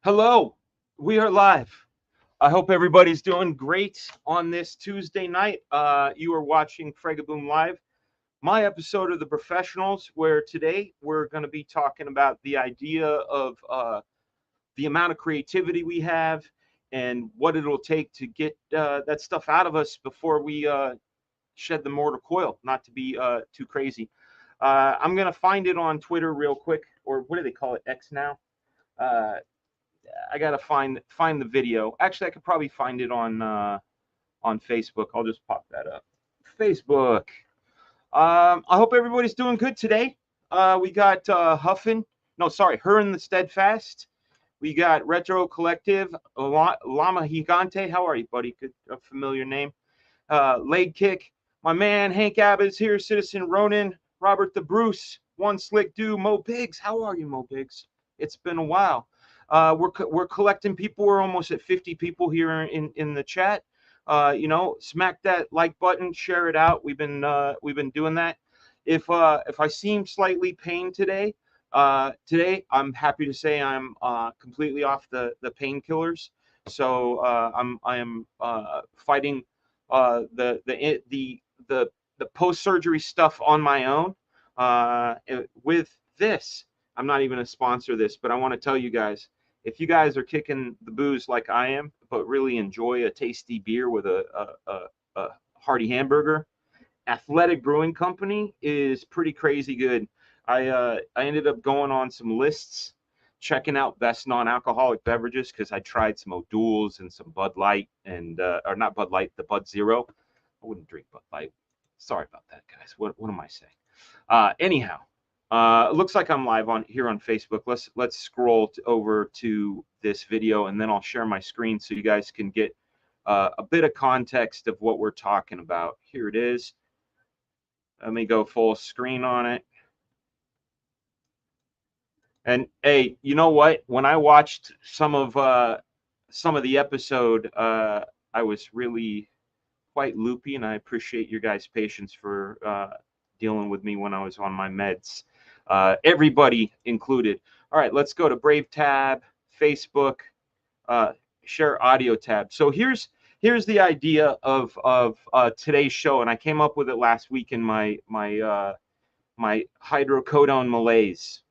Hello, we are live. I hope everybody's doing great on this Tuesday night. You are watching Fregaboom Live, my episode of The Professionals, where today we're going to be talking about the idea of the amount of creativity we have and what it'll take to get that stuff out of us before we shed the mortal coil, not to be too crazy. I'm going to find it on Twitter real quick, or what do they call it, X now? I gotta find the video. Actually, I could probably find it on Facebook. I'll just pop that up. Facebook. I hope everybody's doing good today. We got Huffin. No, sorry, Her and the Steadfast. We got Retro Collective. Llama Gigante. How are you, buddy? Good, a familiar name. Leg Kick. My man Hank Abbott's here. Citizen Ronan. Robert the Bruce. One Slick Dude. Mo Biggs. How are you, Mo Biggs? It's been a while. We're collecting people. We're almost at 50 people here in the chat. Smack that like button, share it out. We've been doing that. If I seem slightly pained today, I'm happy to say I'm completely off the painkillers. So I am fighting the post-surgery stuff on my own. With this, I'm not even a sponsor of this, but I want to tell you guys, if you guys are kicking the booze like I am, but really enjoy a tasty beer with a hearty hamburger, Athletic Brewing Company is pretty crazy good. I ended up going on some lists, checking out best non-alcoholic beverages because I tried some O'Doul's and some Bud Light or not Bud Light, the Bud Zero. I wouldn't drink Bud Light. Sorry about that, guys. What am I saying? Anyhow. Looks like I'm live on Facebook. Let's scroll over to this video, and then I'll share my screen so you guys can get a bit of context of what we're talking about. Here it is. Let me go full screen on it. And hey, you know what? When I watched some of the episode, I was really quite loopy, and I appreciate your guys' patience for dealing with me when I was on my meds. Everybody included. All right, let's go to Brave tab, Facebook, share audio tab. So here's the idea of today's show, and I came up with it last week in my hydrocodone malaise.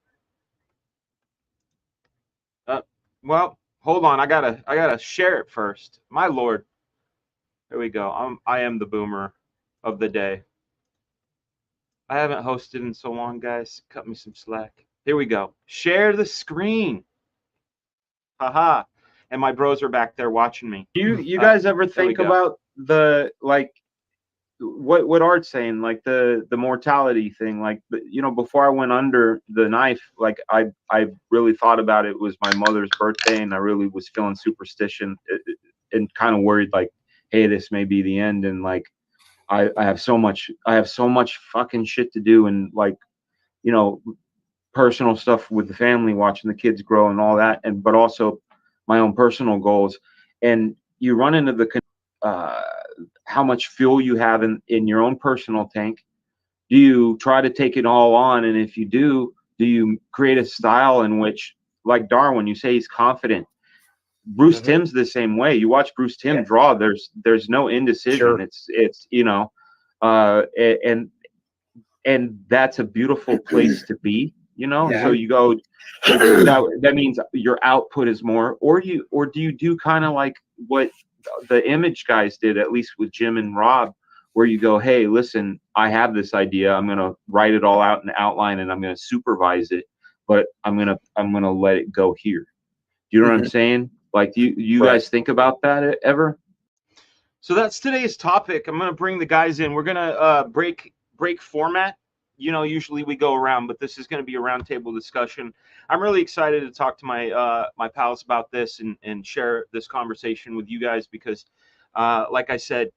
Well, hold on, I gotta share it first. My lord, there we go. I am the boomer of the day. I haven't hosted in so long, guys. Cut me some slack. Here we go. Share the screen. Haha. And my bros are back there watching me. You guys ever think about the what Art's saying, like the mortality thing? Like, before I went under the knife, like I really thought about it. It was my mother's birthday, and I really was feeling superstition and kind of worried, like, hey, this may be the end, and like I have so much fucking shit to do, and like, personal stuff with the family, watching the kids grow and all that, but also my own personal goals. And you run into the how much fuel you have in your own personal tank. Do you try to take it all on? And if you do you create a style in which, like Darwin, you say he's confident? Bruce Timm's the same way. You watch Bruce Timm draw, there's no indecision. Sure. It's and that's a beautiful place to be, So you go, that means your output is more, or do you do kind of like what the Image guys did, at least with Jim and Rob, where you go, hey, listen, I have this idea, I'm gonna write it all out in the outline, and I'm gonna supervise it, but I'm gonna let it go here. Do you know what I'm saying? Like, do you guys think about that ever? So that's today's topic. I'm gonna bring the guys in. We're gonna break format. Usually we go around, but this is going to be a roundtable discussion. I'm really excited to talk to my pals about this and share this conversation with you guys because, like I said,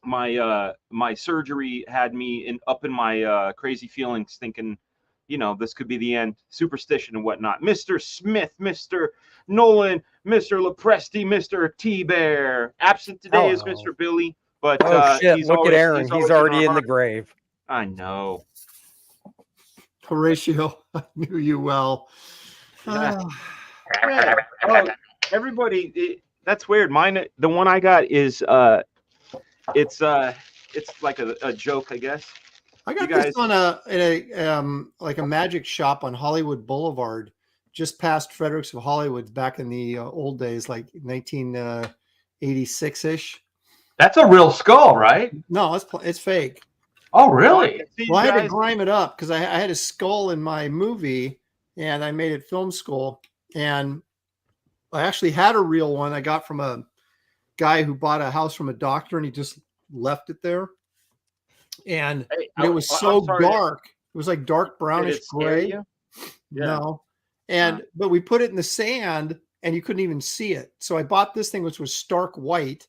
my surgery had me up in my crazy feelings, thinking, this could be the end, superstition and whatnot. Mr. Smith, Mr. Nolan, Mr. Lepresti, Mr. T-Bear. Absent today is Mr. Billy, but shit! Look at Aaron. He's already in the grave. I know. Horatio, I knew you well. Yeah. Oh, everybody, that's weird. Mine, the one I got is it's like a joke, I guess. I got You guys- this on a like a magic shop on Hollywood Boulevard, just past Fredericks of Hollywood, back in the old days, like 1986 ish. That's a real skull, right? No, it's fake. Oh, really? Well, I had to grime it up because I had a skull in my movie, and I made it film school. And I actually had a real one I got from a guy who bought a house from a doctor, and he just left it there. And it was so dark. It was like dark brownish gray. Yeah. No. And but we put it in the sand, and you couldn't even see it. So I bought this thing, which was stark white,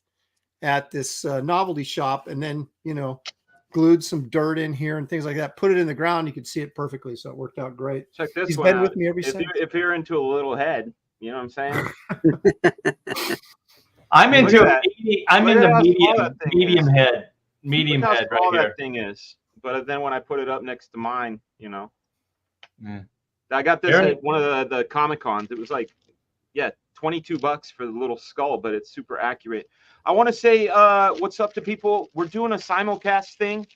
at this novelty shop, and then, you know, glued some dirt in here and things like that. Put it in the ground, you could see it perfectly, so it worked out great. Check this He's one been out. with me every since. If you're into a little head, you know what I'm saying? I'm into Look at medium head Look how right small here. that thing is. But then when I put it up next to mine, you know, I got this at one of the Comic Cons. It was like, $22 for the little skull, but it's super accurate. I want to say what's up to people. We're doing a simulcast thing.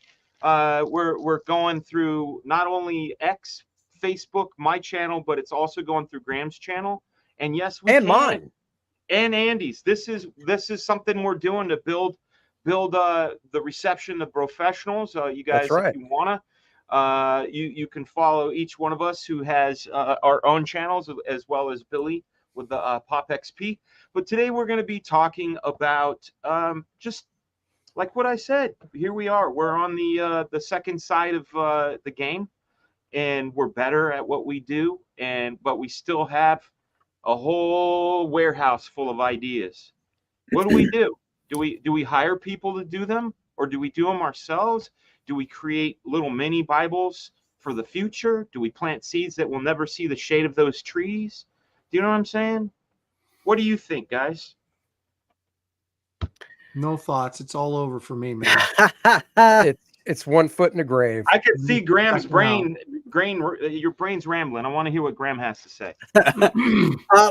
We're going through not only X, Facebook, my channel, but it's also going through Graham's channel. And yes, mine and Andy's. This is something we're doing to build the reception of professionals. You guys, That's right. if you wanna, you can follow each one of us who has our own channels, as well as Billy with the Pop XP. But today we're going to be talking about just like what I said. Here we are. We're on the second side of the game, and we're better at what we do. But we still have a whole warehouse full of ideas. What do? Do we hire people to do them, or do we do them ourselves? Do we create little mini Bibles for the future? Do we plant seeds that will never see the shade of those trees? Do you know what I'm saying? What do you think, guys? No thoughts. It's all over for me, man. It's 1 foot in the grave. I could see Graham's your brain's rambling. I want to hear what Graham has to say.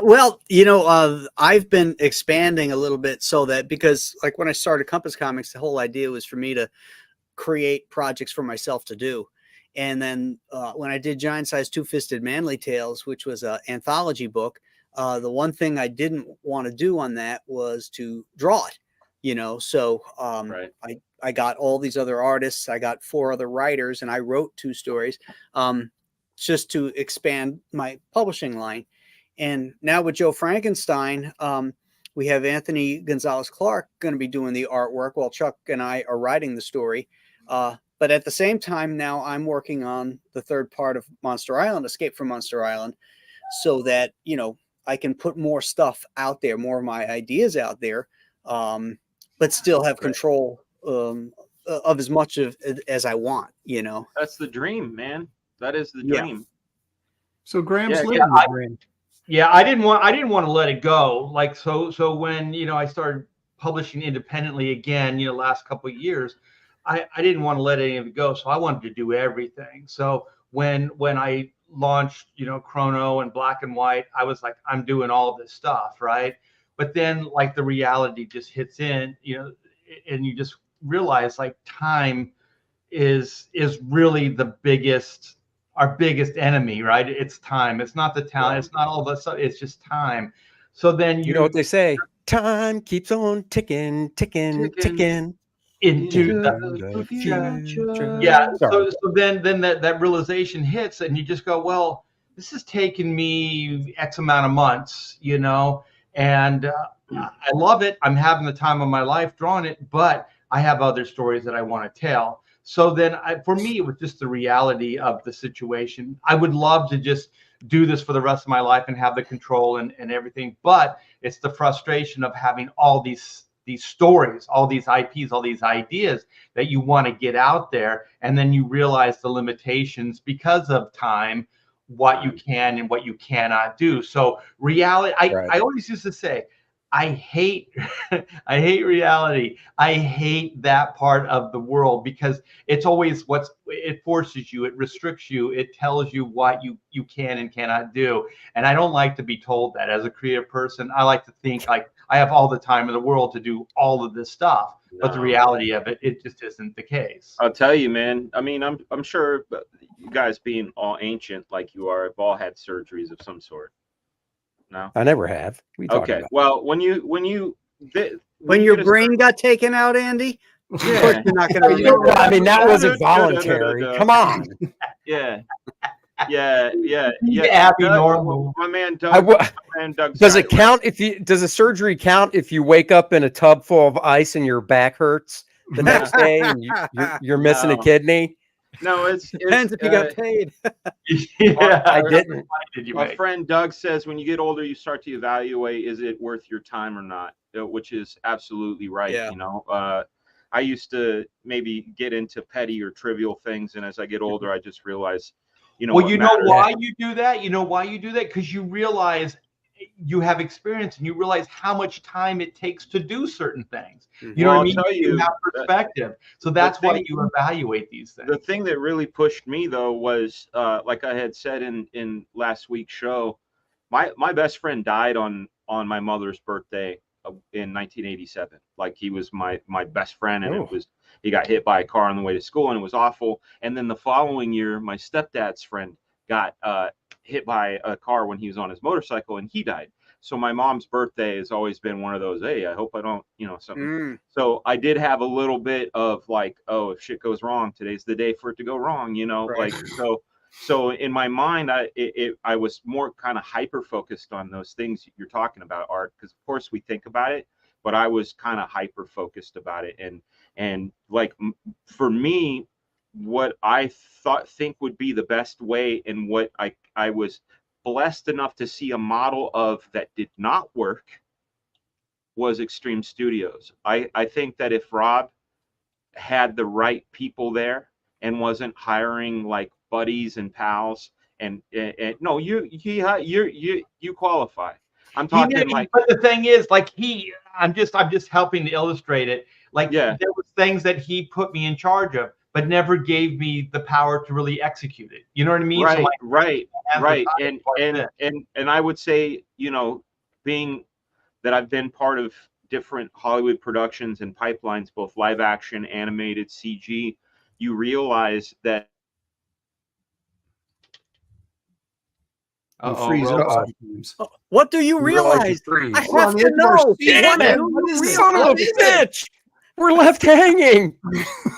Well, you know, I've been expanding a little bit so that, because like when I started Compass Comics, the whole idea was for me to create projects for myself to do. And then when I did Giant Size Two-Fisted Manly Tales, which was an anthology book, the one thing I didn't want to do on that was to draw it, you know. So I got all these other artists. I got 4 other writers, and I wrote 2 stories just to expand my publishing line. And now with Joe Frankenstein, we have Anthony Gonzalez Clark going to be doing the artwork while Chuck and I are writing the story. But at the same time, now I'm working on the 3rd part of Monster Island, Escape from Monster Island, so that, you know, I can put more stuff out there, more of my ideas out there, but still have control of as much as I want, you know. That's the dream, man. That is the dream. So Graham's living the dream. Yeah, I didn't want to let it go. Like so when, you know, I started publishing independently again, you know, last couple of years, I didn't want to let any of it go. So I wanted to do everything. So when I launched, you know, Chrono and Black and White, I was like, I'm doing all of this stuff, right? But then like the reality just hits in, you know, and you just realize like time is really our biggest enemy, right? It's time. It's not the talent. It's not all of us. It's just time. So then you know what they say, time keeps on ticking, ticking, ticking into the future. Yeah. So then that realization hits, and you just go, well, this has taken me X amount of months, you know, and I love it. I'm having the time of my life drawing it, but I have other stories that I want to tell. So then for me, it was just the reality of the situation. I would love to just do this for the rest of my life and have the control and everything. But it's the frustration of having all these stories, all these IPs, all these ideas that you want to get out there. And then you realize the limitations because of time, what you can and what you cannot do. So reality, I always used to say, I hate I hate reality. I hate that part of the world because it's always it forces you, it restricts you, it tells you what you can and cannot do. And I don't like to be told that. As a creative person, I like to think like I have all the time in the world to do all of this stuff. But the No. reality of it, it just isn't the case. I'll tell you, man. I mean, I'm sure you guys being all ancient like you are, have all had surgeries of some sort. No. I never have. We talking Okay. about? Well, when your brain got taken out, Andy, of Yeah. course you're not going to Well, remember. I mean, that wasn't voluntary. Come on. Yeah. Yeah. Happy Doug, normal. My man Doug. Does it count if you? Does a surgery count if you wake up in a tub full of ice and your back hurts the next day and you're missing a kidney? No, it's Depends if you got paid. Yeah, I didn't. My friend Doug says when you get older, you start to evaluate, is it worth your time or not? Which is absolutely right. Yeah. You know, I used to maybe get into petty or trivial things, and as I get older, I just realize, you know. Well, what you know matters. why you do that? You know why you do that? Because you realize you have experience and you realize how much time it takes to do certain things. You know what I mean? You have perspective. So that's why you evaluate these things. The thing that really pushed me though was, like I had said in last week's show, my best friend died on my mother's birthday in 1987. Like he was my best friend, and he got hit by a car on the way to school, and it was awful. And then the following year, my stepdad's friend got hit by a car when he was on his motorcycle, and he died. So my mom's birthday has always been one of those, hey, I hope I don't, you know, something. So I did have a little bit of like, oh, if shit goes wrong, today's the day for it to go wrong, you know, like, so in my mind, I was more kind of hyper focused on those things you're talking about, Art, because of course we think about it, but I was kind of hyper focused about it. And like, for me, what I think would be the best way, and what I was blessed enough to see a model of that did not work, was Extreme Studios. I think that if Rob had the right people there and wasn't hiring like buddies and pals, and no, you qualify. I'm talking but the thing is, like I'm just helping to illustrate it. Like there was things that he put me in charge of, but never gave me the power to really execute it. You know what I mean? Right, so like, right. And I would say, you know, being that I've been part of different Hollywood productions and pipelines, both live action, animated, CG, you realize that. What do you realize? I have to know. Son of a bitch! We're left hanging.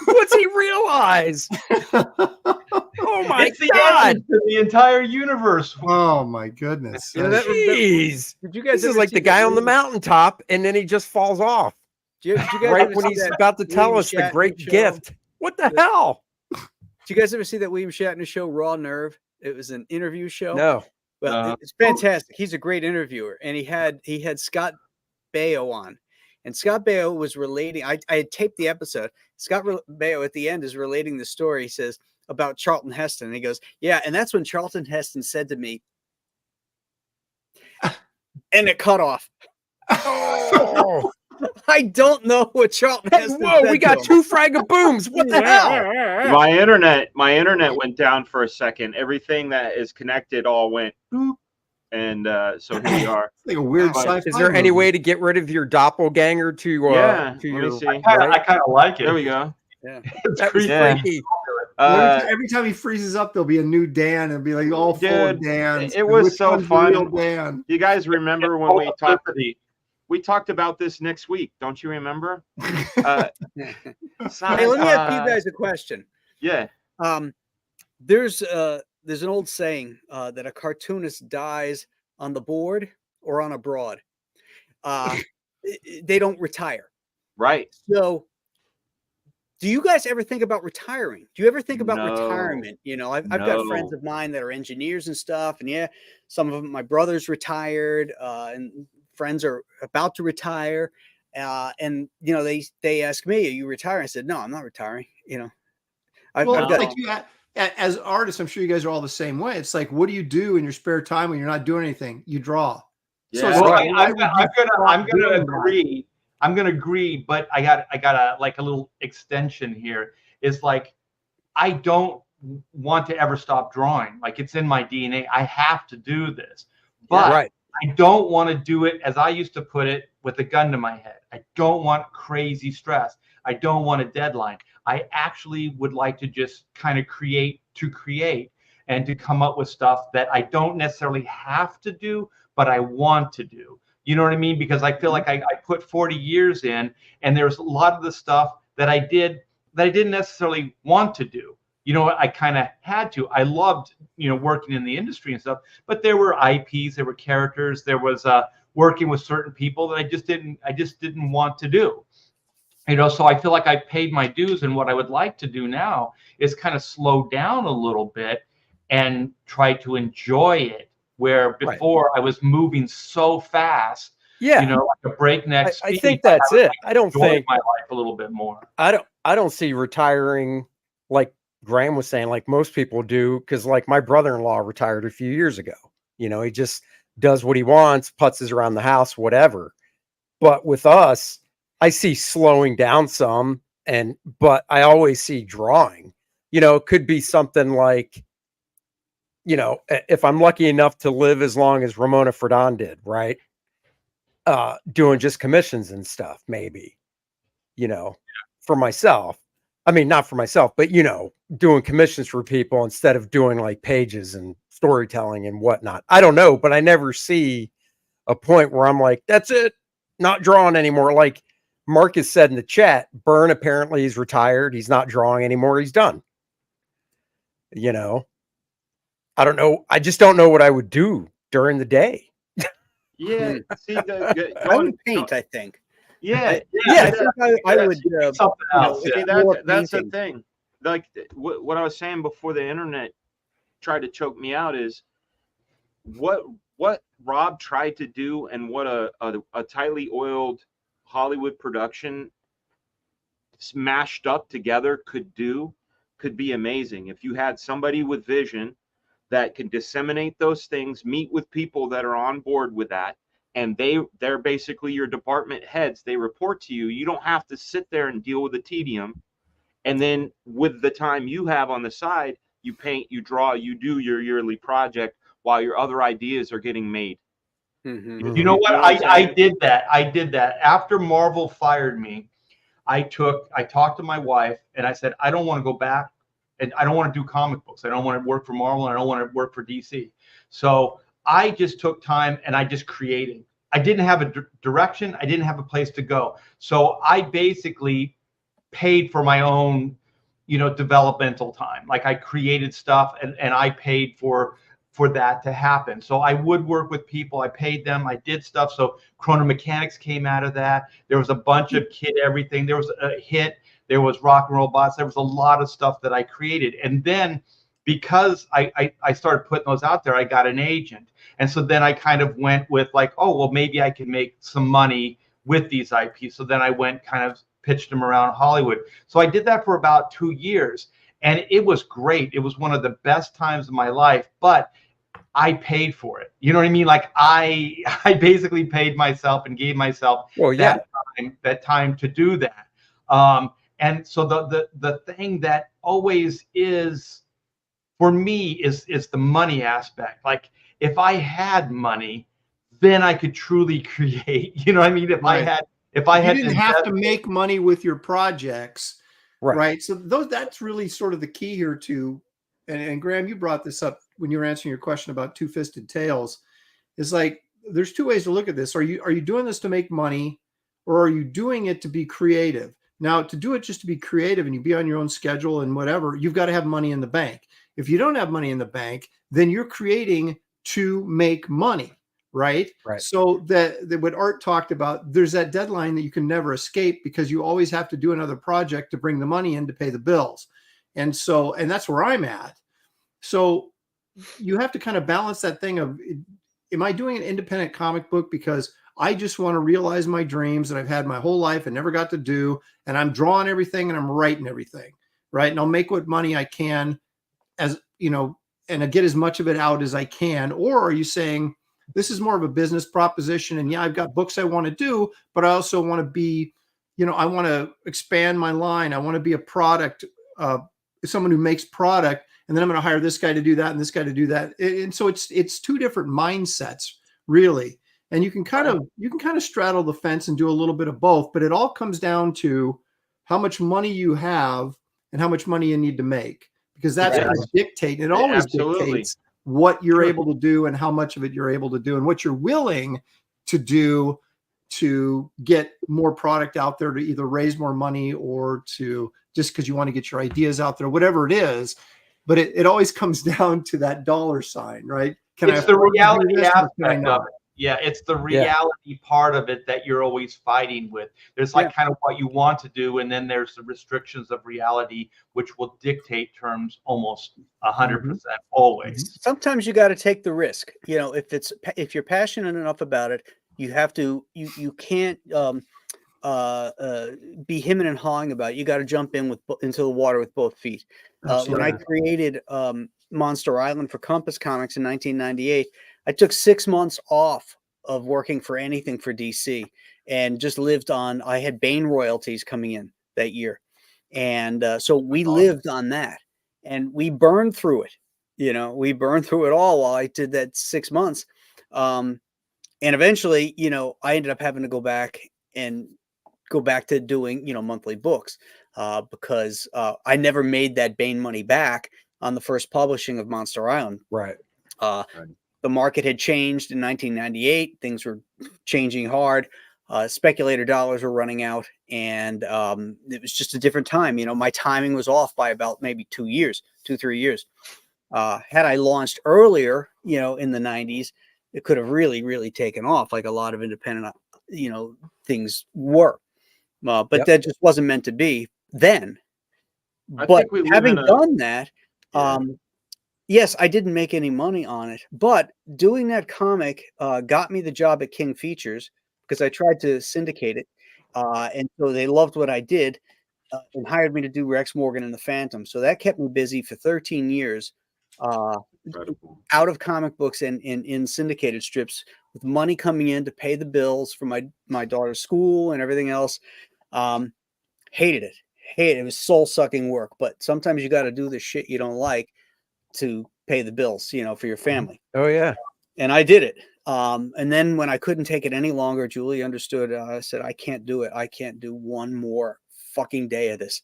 What's he realize? Oh my God! To the entire universe. Oh my goodness! Jeez! Did you guys? This is like the guy on the mountaintop, and then he just falls off. Did you guys right when he's about to tell us the great gift. What the hell? Did you guys ever see that William Shatner show, Raw Nerve? It was an interview show. No. Well, it's fantastic. He's a great interviewer, and he had Scott Baio on, and Scott Baio was relating. I had taped the episode. Scott Baio at the end is relating the story. He says about Charlton Heston, and he goes, "Yeah," and that's when Charlton Heston said to me, and it cut off. Oh. I don't know what Charlton Heston said. We got two frag-a-booms. What the hell? My internet went down for a second. Everything that is connected all went boop, and so here we are. Like a weird sci-fi. Is there any way to get rid of your doppelganger to your? Let me see. I kind of like it. There we go. Yeah, that was freaky. Every time he freezes up, there'll be a new Dan and be like all full of Dans. It was so fun. Dan? You guys remember when we talked? We talked about this next week. Don't you remember? Hey, let me ask you guys a question. Yeah. There's an old saying that a cartoonist dies on the board or on a broad. They don't retire. Right. So do you guys ever think about retiring? Do you ever think about retirement? You know, I've got friends of mine that are engineers and stuff. And some of them, my brother's retired, and friends are about to retire. And, you know, they ask me, are you retiring? I said, no, I'm not retiring. You know, as artists, I'm sure you guys are all the same way. It's like, what do you do in your spare time when you're not doing anything? You draw. So Yeah. Well, Right. I'm gonna agree. I'm gonna agree, but I got a little extension here. Is like I don't want to ever stop drawing. Like it's in my DNA. I have to do this, but Right. I don't want to do it as I used to put it with a gun to my head. I don't want crazy stress. I don't want a deadline. I actually would like to just kind of create and to come up with stuff that I don't necessarily have to do, but I want to do. You know what I mean? Because I feel like I put 40 years in, and there's a lot of the stuff that I did that I didn't necessarily want to do. You know, I kind of had to. I loved, working in the industry and stuff, but there were IPs, there were characters, there was working with certain people that I just didn't want to do. So I feel like I paid my dues, and what I would like to do now is kind of slow down a little bit and try to enjoy it. Where before I was moving so fast, Yeah. like a breakneck speed. I think that's it. I don't enjoy think my life a little bit more. I don't see retiring like Graham was saying, like most people do, because like my brother-in-law retired a few years ago. He just does what he wants, putzes around the house, whatever. But with us, I see slowing down some, but I always see drawing. It could be something like, if I'm lucky enough to live as long as Ramona Ferdon did, right? Doing just commissions and stuff, maybe, for myself. I mean, not for myself, but, doing commissions for people instead of doing like pages and storytelling and whatnot. I don't know, but I never see a point where I'm like, that's it, not drawing anymore. Like Marcus said in the chat, Byrne apparently is retired. He's not drawing anymore. He's done. I don't know. I just don't know what I would do during the day. Yeah, see, I would paint, I think. yeah, I think I would. Something else. see, more that's the painting. thing. Like what I was saying before the internet tried to choke me out is what Rob tried to do, and what a tightly oiled Hollywood production smashed up together could be amazing if you had somebody with vision that can disseminate those things, meet with people that are on board with that, and they're basically your department heads. They report to you. You don't have to sit there and deal with the tedium. And then with the time you have on the side, you paint, you draw, you do your yearly project while your other ideas are getting made. Mm-hmm. You know what? I'm I saying? did that. I did that. After Marvel fired me, I talked to my wife and I said, I don't want to go back, and I don't want to do comic books. I don't want to work for Marvel, and I don't want to work for DC. So I just took time and I just created. I didn't have a direction. I didn't have a place to go. So I basically paid for my own, developmental time. Like I created stuff, and I paid for that to happen. So I would work with people. I paid them. I did stuff. So Chrono Mechanics came out of that. There was a bunch of Kid Everything. There was a Hit. There was Rock and Robots. There was a lot of stuff that I created. And then because I started putting those out there, I got an agent. And so then I kind of went with like, oh, well, maybe I can make some money with these IPs. So then I went kind of pitched them around Hollywood. So I did that for about 2 years, and it was great. It was one of the best times of my life, but I paid for it. You know what I mean? Like I basically paid myself and gave myself that time to do that. And so the thing that always is for me is the money aspect. Like if I had money, then I could truly create. You know what I mean? If I didn't have to make money with your projects, right? So that's really sort of the key here too. And Graham, you brought this up when you were answering your question about two-fisted tails. Is like there's two ways to look at this. Are you doing this to make money, or are you doing it to be creative? Now, to do it just to be creative and you be on your own schedule and whatever, you've got to have money in the bank. If you don't have money in the bank, then you're creating to make money, right? So that what Art talked about, there's that deadline that you can never escape because you always have to do another project to bring the money in to pay the bills. And that's where I'm at. So you have to kind of balance that thing of, am I doing an independent comic book because I just want to realize my dreams that I've had my whole life and never got to do, and I'm drawing everything and I'm writing everything, right? And I'll make what money I can, as and I get as much of it out as I can. Or are you saying, This is more of a business proposition. And yeah, I've got books I want to do, but I also want to be, I want to expand my line. I want to be a product, someone who makes product, and then I'm going to hire this guy to do that and this guy to do that. And so it's two different mindsets, really. And you can kind of straddle the fence and do a little bit of both, but it all comes down to how much money you have and how much money you need to make, because that's going to dictate. It always dictates what you're able to do and how much of it you're able to do and what you're willing to do to get more product out there, to either raise more money or to just because you want to get your ideas out there, whatever it is. But it always comes down to that dollar sign, right? It's the reality aspect of it. Yeah, it's the reality part of it that you're always fighting with. There's like kind of what you want to do, and then there's the restrictions of reality, which will dictate terms almost 100% always. Sometimes you got to take the risk. If you're passionate enough about it, you have to. You can't be hemming and hawing about it. You got to jump into the water with both feet. When I created Monster Island for Compass Comics in 1998. I took 6 months off of working for anything for DC and just lived on, I had Bane royalties coming in that year. And so we lived on that and we burned through it. We burned through it all while I did that 6 months. And eventually, I ended up having to go back to doing, monthly books because I never made that Bane money back on the first publishing of Monster Island. Right. The market had changed in 1998. Things were changing hard. Speculator dollars were running out, and it was just a different time. My timing was off by about maybe 3 years. Had I launched earlier, in the 90s, it could have really, really taken off like a lot of independent, things were. But that just wasn't meant to be then. But having done that, yes, I didn't make any money on it, but doing that comic got me the job at King Features because I tried to syndicate it. And so they loved what I did and hired me to do Rex Morgan and the Phantom. So that kept me busy for 13 years out of comic books and in syndicated strips with money coming in to pay the bills for my daughter's school and everything else. Hated it. It was soul-sucking work, but sometimes you got to do the shit you don't like to pay the bills, for your family. Oh yeah. And I did it. And then when I couldn't take it any longer, Julie understood. I said, I can't do it. I can't do one more fucking day of this,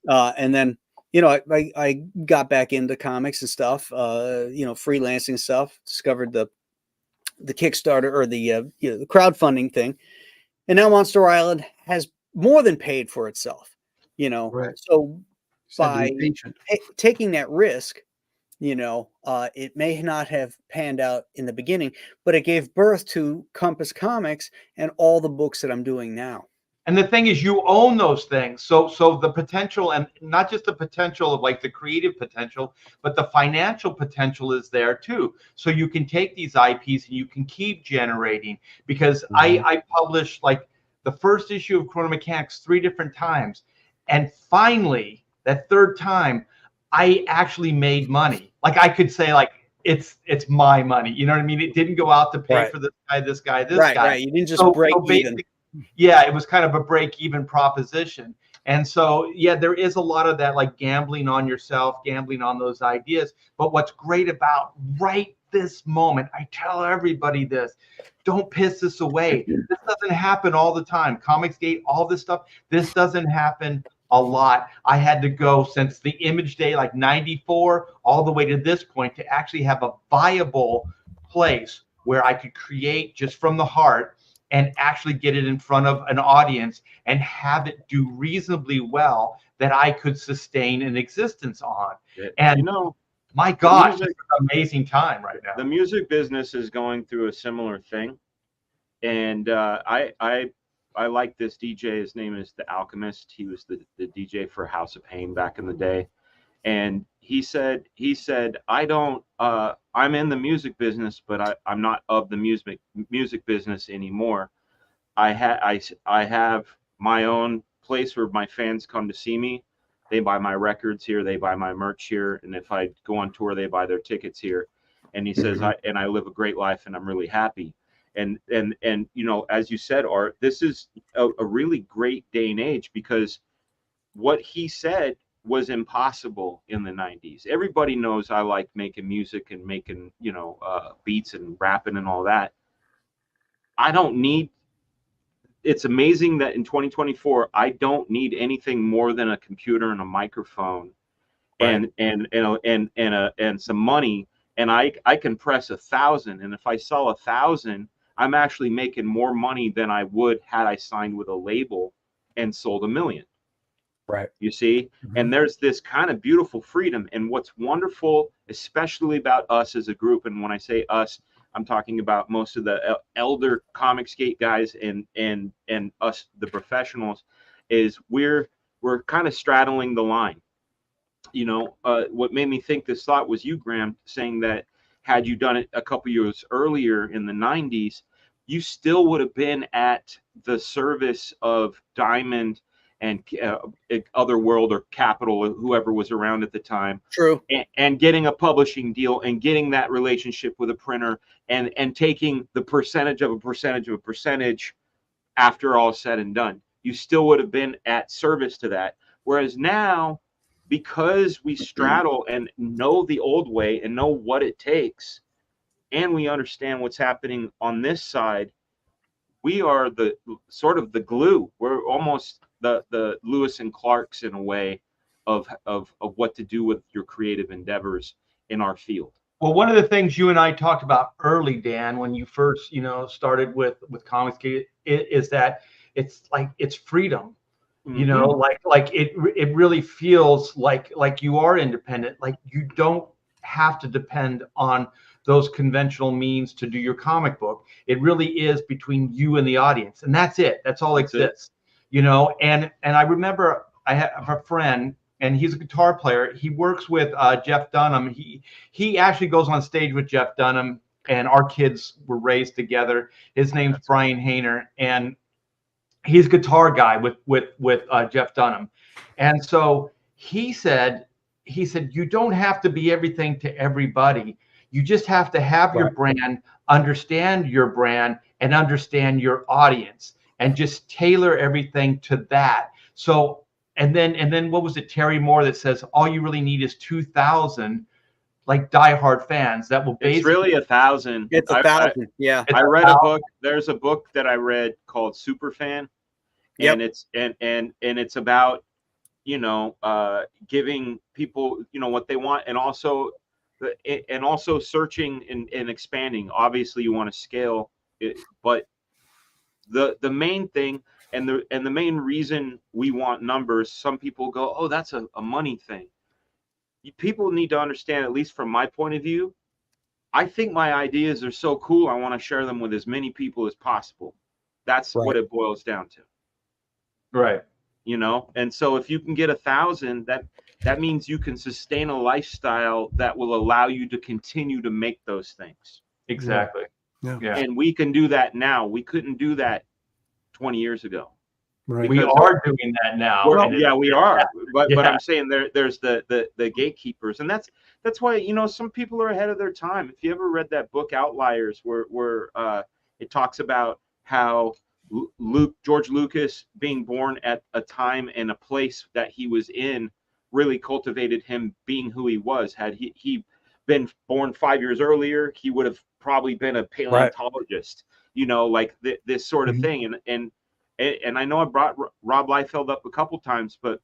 and then, I got back into comics and stuff, freelancing stuff, discovered the Kickstarter or the crowdfunding thing. And now Monster Island has more than paid for itself, Right. So by taking that risk, it may not have panned out in the beginning, but it gave birth to Compass Comics and all the books that I'm doing now. And the thing is, you own those things. So the potential, and not just the potential of like the creative potential, but the financial potential is there too. So you can take these IPs and you can keep generating, because I published like the first issue of Chrono Mechanics 3 different times. And finally, that third time, I actually made money. Like I could say, like it's my money. You know what I mean? It didn't go out to pay for this guy. Right. You didn't just break even. Yeah, it was kind of a break-even proposition. And so, yeah, there is a lot of that, like gambling on yourself, gambling on those ideas. But what's great about right this moment, I tell everybody this: don't piss this away. This doesn't happen all the time. Comicsgate, all this stuff. This doesn't happen a lot. I had to go since the Image Day, like 94, all the way to this point to actually have a viable place where I could create just from the heart and actually get it in front of an audience and have it do reasonably well that I could sustain an existence on. And my gosh, it's an amazing time right now. The music business is going through a similar thing. And I like this DJ. His name is The Alchemist. He was the DJ for House of Pain back in the day. And he said, I'm in the music business, but I'm not of the music business anymore. I have my own place where my fans come to see me. They buy my records here. They buy my merch here. And if I go on tour, they buy their tickets here. and he says, I live a great life and I'm really happy. And you know, as you said, Art, this is a really great day and age, because what he said was impossible in the 90s. Everybody knows I like making music and making, you know, beats and rapping and all that. I don't need, it's amazing that in 2024, I don't need anything more than a computer and a microphone and some money. And I can press 1,000. And if I sell 1,000, I'm actually making more money than I would had I signed with a label and sold 1 million. Right. You see, and there's this kind of beautiful freedom. And what's wonderful, especially about us as a group, and when I say us, I'm talking about most of the elder Comicsgate guys and us, the professionals, is we're kind of straddling the line. You know, what made me think this thought was you, Graham, saying that had you done it a couple years earlier in the 90s, you still would have been at the service of Diamond and Otherworld or Capital, whoever was around at the time. True. And getting a publishing deal and getting that relationship with a printer and taking the percentage of a percentage of a percentage after all said and done. You still would have been at service to that. Whereas now, because we straddle and know the old way and know what it takes, and we understand what's happening on this side, we are the sort of the glue. We're almost the Lewis and Clarks in a way of what to do with your creative endeavors in our field. Well, one of the things you and I talked about early, Dan, when you first, you know, started with Comicsgate, is that it's like it's freedom. You know, like it really feels like you are independent. Like you don't have to depend on those conventional means to do your comic book. It really is between you and the audience, and that's it. That's all exists. You know, and I remember I have a friend, and he's a guitar player. He works with Jeff Dunham. He actually goes on stage with Jeff Dunham, and our kids were raised together. His name's Brian Hayner, and he's a guitar guy with Jeff Dunham. And so he said, you don't have to be everything to everybody. You just have to have your brand, understand your brand, and understand your audience, and just tailor everything to that. So, and then what was it, Terry Moore, that says all you really need is 2,000 like diehard fans that will basically. It's really 1,000. It's 1,000. Yeah. I read a book. There's a book that I read called Superfan, and it's and it's about, you know, giving people, you know, what they want, and also searching and expanding. Obviously, you want to scale it, but the main thing and the main reason we want numbers. Some people go, oh, that's a money thing. People need to understand, at least from my point of view, I think my ideas are so cool, I want to share them with as many people as possible. That's what it boils down to. Right. You know, and so if you can get 1,000, that means you can sustain a lifestyle that will allow you to continue to make those things. Exactly. Yeah. And we can do that now. We couldn't do that 20 years ago. Right. We are doing that now. Yeah, we are. But I'm saying there's the gatekeepers, and that's why, you know, some people are ahead of their time. If you ever read that book Outliers, where it talks about how George Lucas being born at a time and a place that he was in really cultivated him being who he was. Had he been born 5 years earlier, he would have probably been a paleontologist. You know, like this sort of thing. And I know I brought Rob Liefeld up a couple times, but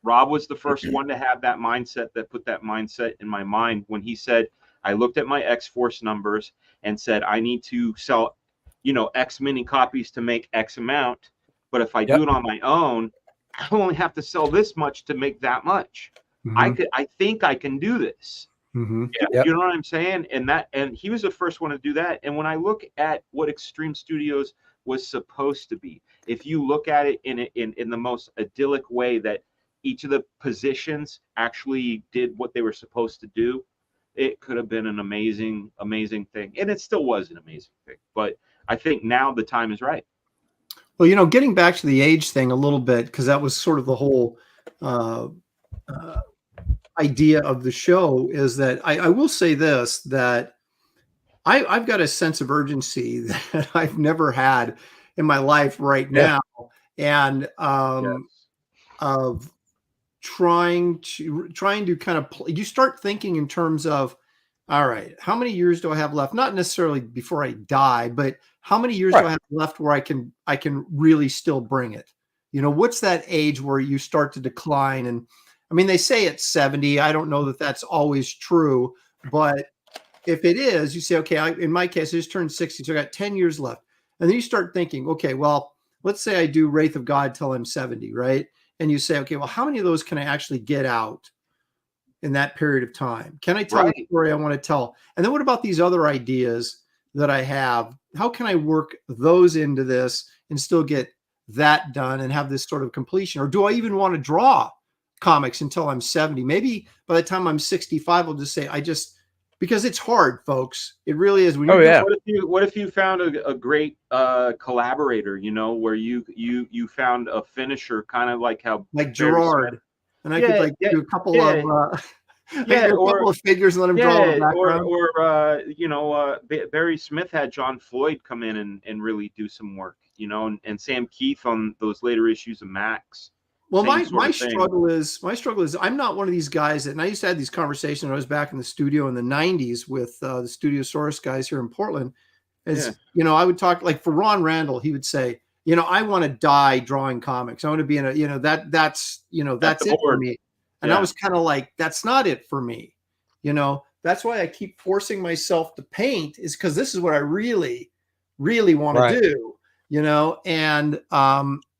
Rob was the first one to have that mindset, that put that mindset in my mind when he said, I looked at my X-Force numbers and said, I need to sell, you know, X many copies to make X amount. But if I do it on my own, I only have to sell this much to make that much. I think I can do this. You know what I'm saying? And he was the first one to do that. And when I look at what Extreme Studios was supposed to be, if you look at it in the most idyllic way, that each of the positions actually did what they were supposed to do, it could have been an amazing thing. And it still was an amazing thing. But I think now the time is right. Well, you know, getting back to the age thing a little bit, because that was sort of the whole idea of the show is that I will say this, that I've got a sense of urgency that I've never had in my life right Yeah. now, and of trying to kind of you start thinking in terms of, all right, how many years do I have left? Not necessarily before I die, but how many years do I have left where I can really still bring it? You know, what's that age where you start to decline? And I mean, they say it's 70. I don't know that that's always true, but if it is, you say, okay, in my case, I just turned 60, so I got 10 years left. And then you start thinking, okay, well, let's say I do Wraith of God till I'm 70, right? And you say, okay, well, how many of those can I actually get out in that period of time? Can I tell the story I want to tell? And then what about these other ideas that I have? How can I work those into this and still get that done and have this sort of completion? Or do I even want to draw comics until I'm 70? Maybe by the time I'm 65, I'll just say, because it's hard, folks. It really is. When What if you found a great collaborator, you know, where you found a finisher, kind of like how Gerard, and I could do a couple of a couple of figures and let him draw the background. Or you know, Barry Smith had John Floyd come in and really do some work, you know, and Sam Keith on those later issues of Max. Well, my struggle is I'm not one of these guys and I used to have these conversations when I was back in the studio in the 90s with the Studiosaurus guys here in Portland. You know, I would talk, like, for Ron Randall, he would say, you know, I want to die drawing comics. I want to be in a, you know, that's it for me. And I was kind of like, that's not it for me. You know, that's why I keep forcing myself to paint, is because this is what I really, really want to do, you know? And,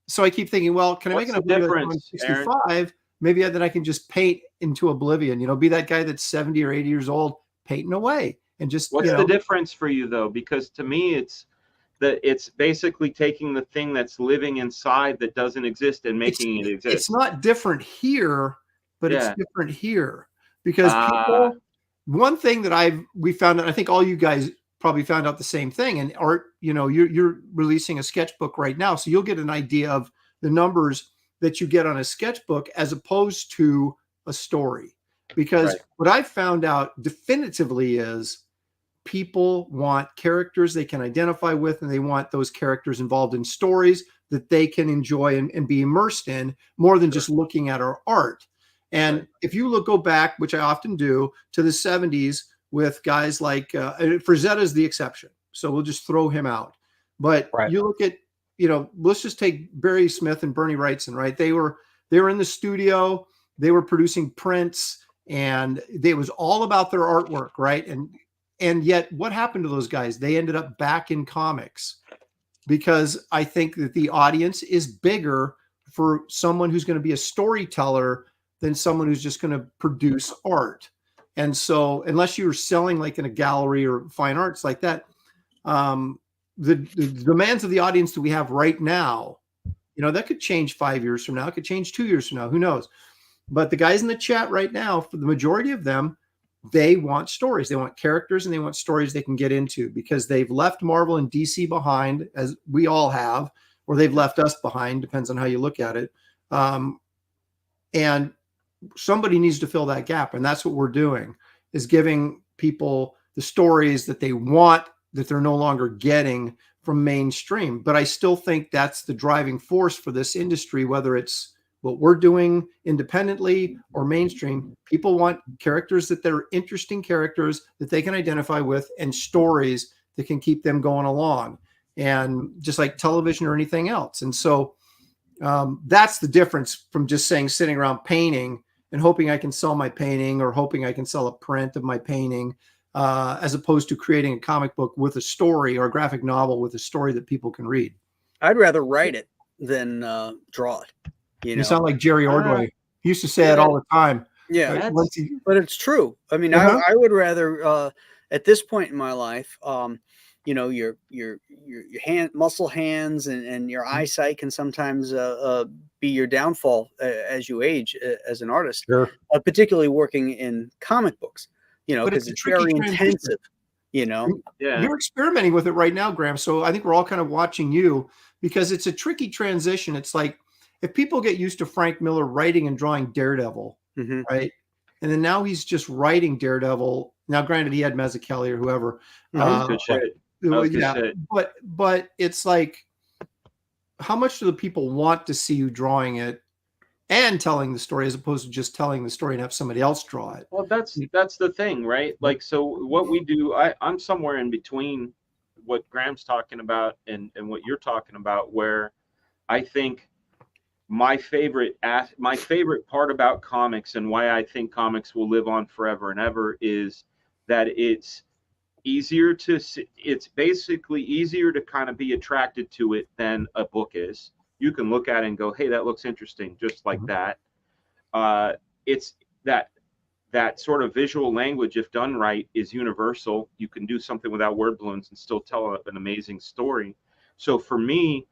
so I keep thinking, well, can I make enough difference? 65, maybe then I can just paint into oblivion. You know, be that guy that's 70 or 80 years old, painting away, and just. What's the difference for you though? Because to me, it's basically taking the thing that's living inside that doesn't exist and making it exist. It's not different here, but it's different here because people. One thing that we found out, I think all you guys probably found out the same thing. And Art, you know, you're releasing a sketchbook right now, so you'll get an idea of the numbers that you get on a sketchbook as opposed to a story. Because what I've found out definitively is people want characters they can identify with, and they want those characters involved in stories that they can enjoy and be immersed in, more than just looking at our art. And if you go back, which I often do, to the 70s, with guys like Frazetta's the exception, so we'll just throw him out. But you look at, you know, let's just take Barry Smith and Bernie Wrightson, right? They were in the studio, they were producing prints, and it was all about their artwork, right? And yet, what happened to those guys? They ended up back in comics, because I think that the audience is bigger for someone who's going to be a storyteller than someone who's just going to produce art. And so unless you're selling like in a gallery or fine arts like that, the demands of the audience that we have right now, you know, that could change 5 years from now. It could change 2 years from now. Who knows? But the guys in the chat right now, for the majority of them, they want stories. They want characters, and they want stories they can get into, because they've left Marvel and DC behind, as we all have, or they've left us behind, depends on how you look at it. And somebody needs to fill that gap, and that's what we're doing, is giving people the stories that they want, that they're no longer getting from mainstream. But I still think that's the driving force for this industry, whether it's what we're doing independently or mainstream. People want characters that they're interesting characters that they can identify with, and stories that can keep them going along, and just like television or anything else. And so that's the difference from just sitting around painting and hoping I can sell my painting, or hoping I can sell a print of my painting, as opposed to creating a comic book with a story, or a graphic novel with a story that people can read. I'd rather write it than draw it. You sound like Jerry Ordway. He used to say it all the time. Yeah, but it's true. I mean, I would rather, at this point in my life, you know, your muscle hands and your eyesight can sometimes be your downfall as you age as an artist. Sure. Particularly working in comic books, you know, because it's very intensive. You know, you're experimenting with it right now, Graham. So I think we're all kind of watching you, because it's a tricky transition. It's like, if people get used to Frank Miller writing and drawing Daredevil, right? and then now he's just writing Daredevil. Now, granted, he had Mazzucchelli or whoever. Good shit. That was good shit. But it's like, how much do the people want to see you drawing it and telling the story, as opposed to just telling the story and have somebody else draw it? Well, that's the thing, right? Like, so what we do, I'm somewhere in between what Graham's talking about and what you're talking about, where I think my favorite part about comics and why I think comics will live on forever and ever is that it's basically easier to kind of be attracted to it than a book is. You can look at it and go, hey, that looks interesting, just like that. It's that sort of visual language, if done right, is universal. You can do something without word balloons and still tell an amazing story. So for me,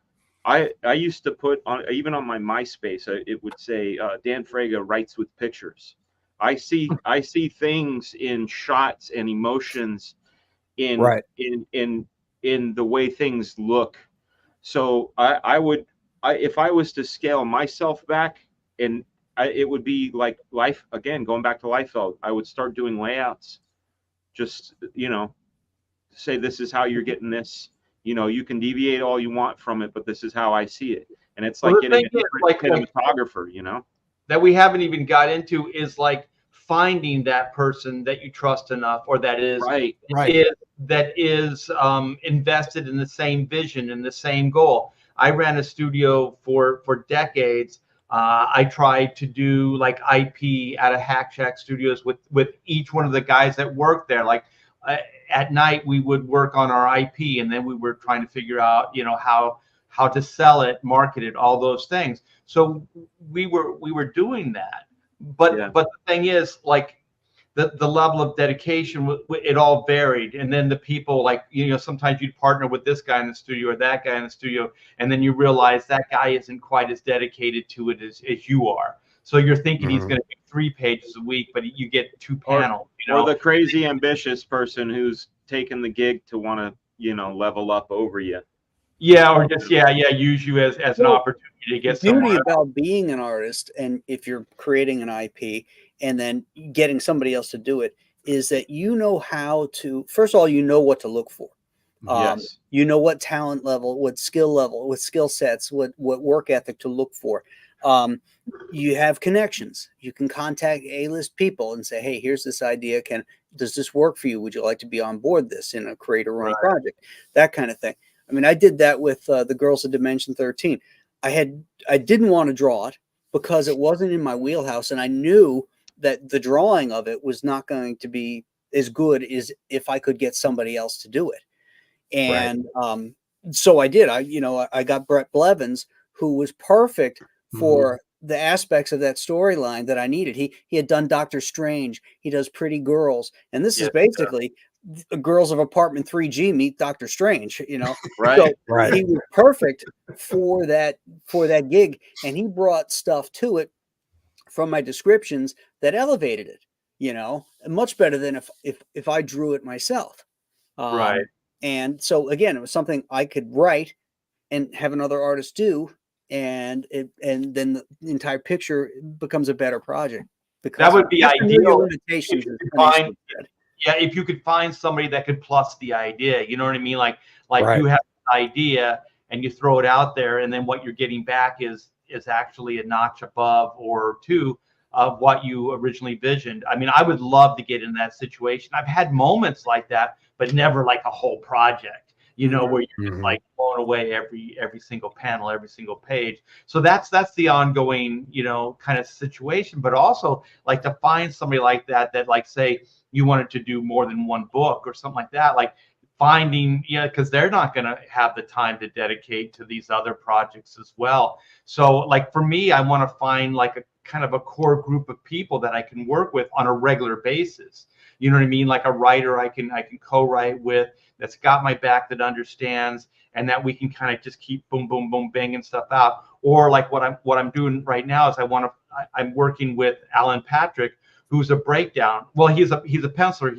I used to put on, even on my MySpace, it would say Dan Frega writes with pictures. I see things in shots and emotions in the way things look. So if I was to scale myself back, and it would be like life again, going back to Liefeld, I would start doing layouts. Just, say this is how you're getting this. You can deviate all you want from it, but this is how I see it. And it's like getting a different cinematographer, that we haven't even got into is like finding that person that you trust enough, or that is invested in the same vision and the same goal. I ran a studio for decades. I tried to do like IP out of Hack Shack Studios with each one of the guys that worked there. Like at night we would work on our IP, and then we were trying to figure out, how to sell it, market it, all those things. So we were doing that. But the thing is, like, the level of dedication, it all varied. And then the people, like, sometimes you'd partner with this guy in the studio or that guy in the studio, and then you realize that guy isn't quite as dedicated to it as you are. So you're thinking he's going to do 3 pages a week, but you get 2 panels. Or the crazy ambitious person who's taken the gig to want to, level up over you. Yeah, or just use you as an opportunity to get the beauty about being an artist, and if you're creating an IP and then getting somebody else to do it, is that how to, first of all, what to look for. Yes. What talent level, what skill sets, what work ethic to look for. You have connections. You can contact A-list people and say, hey, here's this idea. Does this work for you? Would you like to be on board this in a creator-run project? That kind of thing. I mean, I did that with the Girls of Dimension 13. I didn't want to draw it because it wasn't in my wheelhouse, and I knew that the drawing of it was not going to be as good as if I could get somebody else to do it. And so I did. I got Brett Blevins, who was perfect for the aspects of that storyline that I needed. He had done Doctor Strange. He does Pretty Girls, and this is basically Girls of Apartment 3G meet Doctor Strange. Right. So he was perfect for that gig, and he brought stuff to it from my descriptions that elevated it. Much better than if I drew it myself. And so again, it was something I could write and have another artist do, and then the entire picture becomes a better project. Because that would be ideal. If you could find somebody that could plus the idea, you know what I mean? Like you have an idea and you throw it out there, and then what you're getting back is actually a notch above or 2 of what you originally visioned. I mean, I would love to get in that situation. I've had moments like that, but never like a whole project, where you're just like blown away every single panel, every single page. So that's the ongoing, kind of situation. But also, like, to find somebody like that, like, say you wanted to do more than 1 book or something like that, like finding, because they're not going to have the time to dedicate to these other projects as well. So, like, for me, I want to find like a kind of a core group of people that I can work with on a regular basis. You know what I mean? Like a writer I can co-write with, that's got my back, that understands, and that we can kind of just keep boom, boom, boom, banging stuff out. Or like what I'm doing right now is I'm working with Alan Patrick, who's a breakdown. Well, he's a penciler.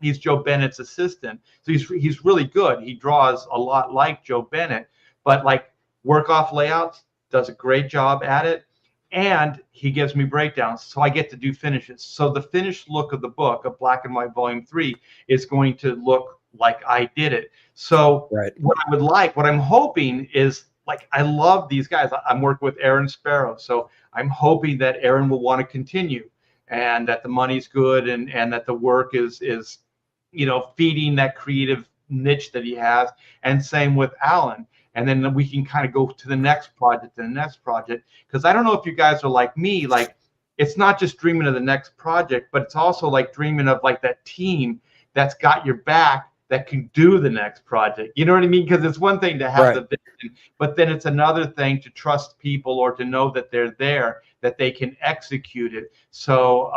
He's Joe Bennett's assistant. So he's really good. He draws a lot like Joe Bennett, but like work off layouts, does a great job at it. and he gives me breakdowns, so I get to do finishes. So the finished look of the book of Black and White Volume 3 is going to look like I did it. So Right. what I'm hoping is, like, I love these guys. I'm working with Aaron Sparrow, so I'm hoping that Aaron will want to continue, and that the money's good, and that the work is feeding that creative niche that he has, and same with Alan. And then we can kind of go to the next project and the next project, because I don't know if you guys are like me, like, it's not just dreaming of the next project, but it's also like dreaming of like that team that's got your back, that can do the next project. You know what I mean? Because it's one thing to have the vision, but then it's another thing to trust people, or to know that they're there, that they can execute it. So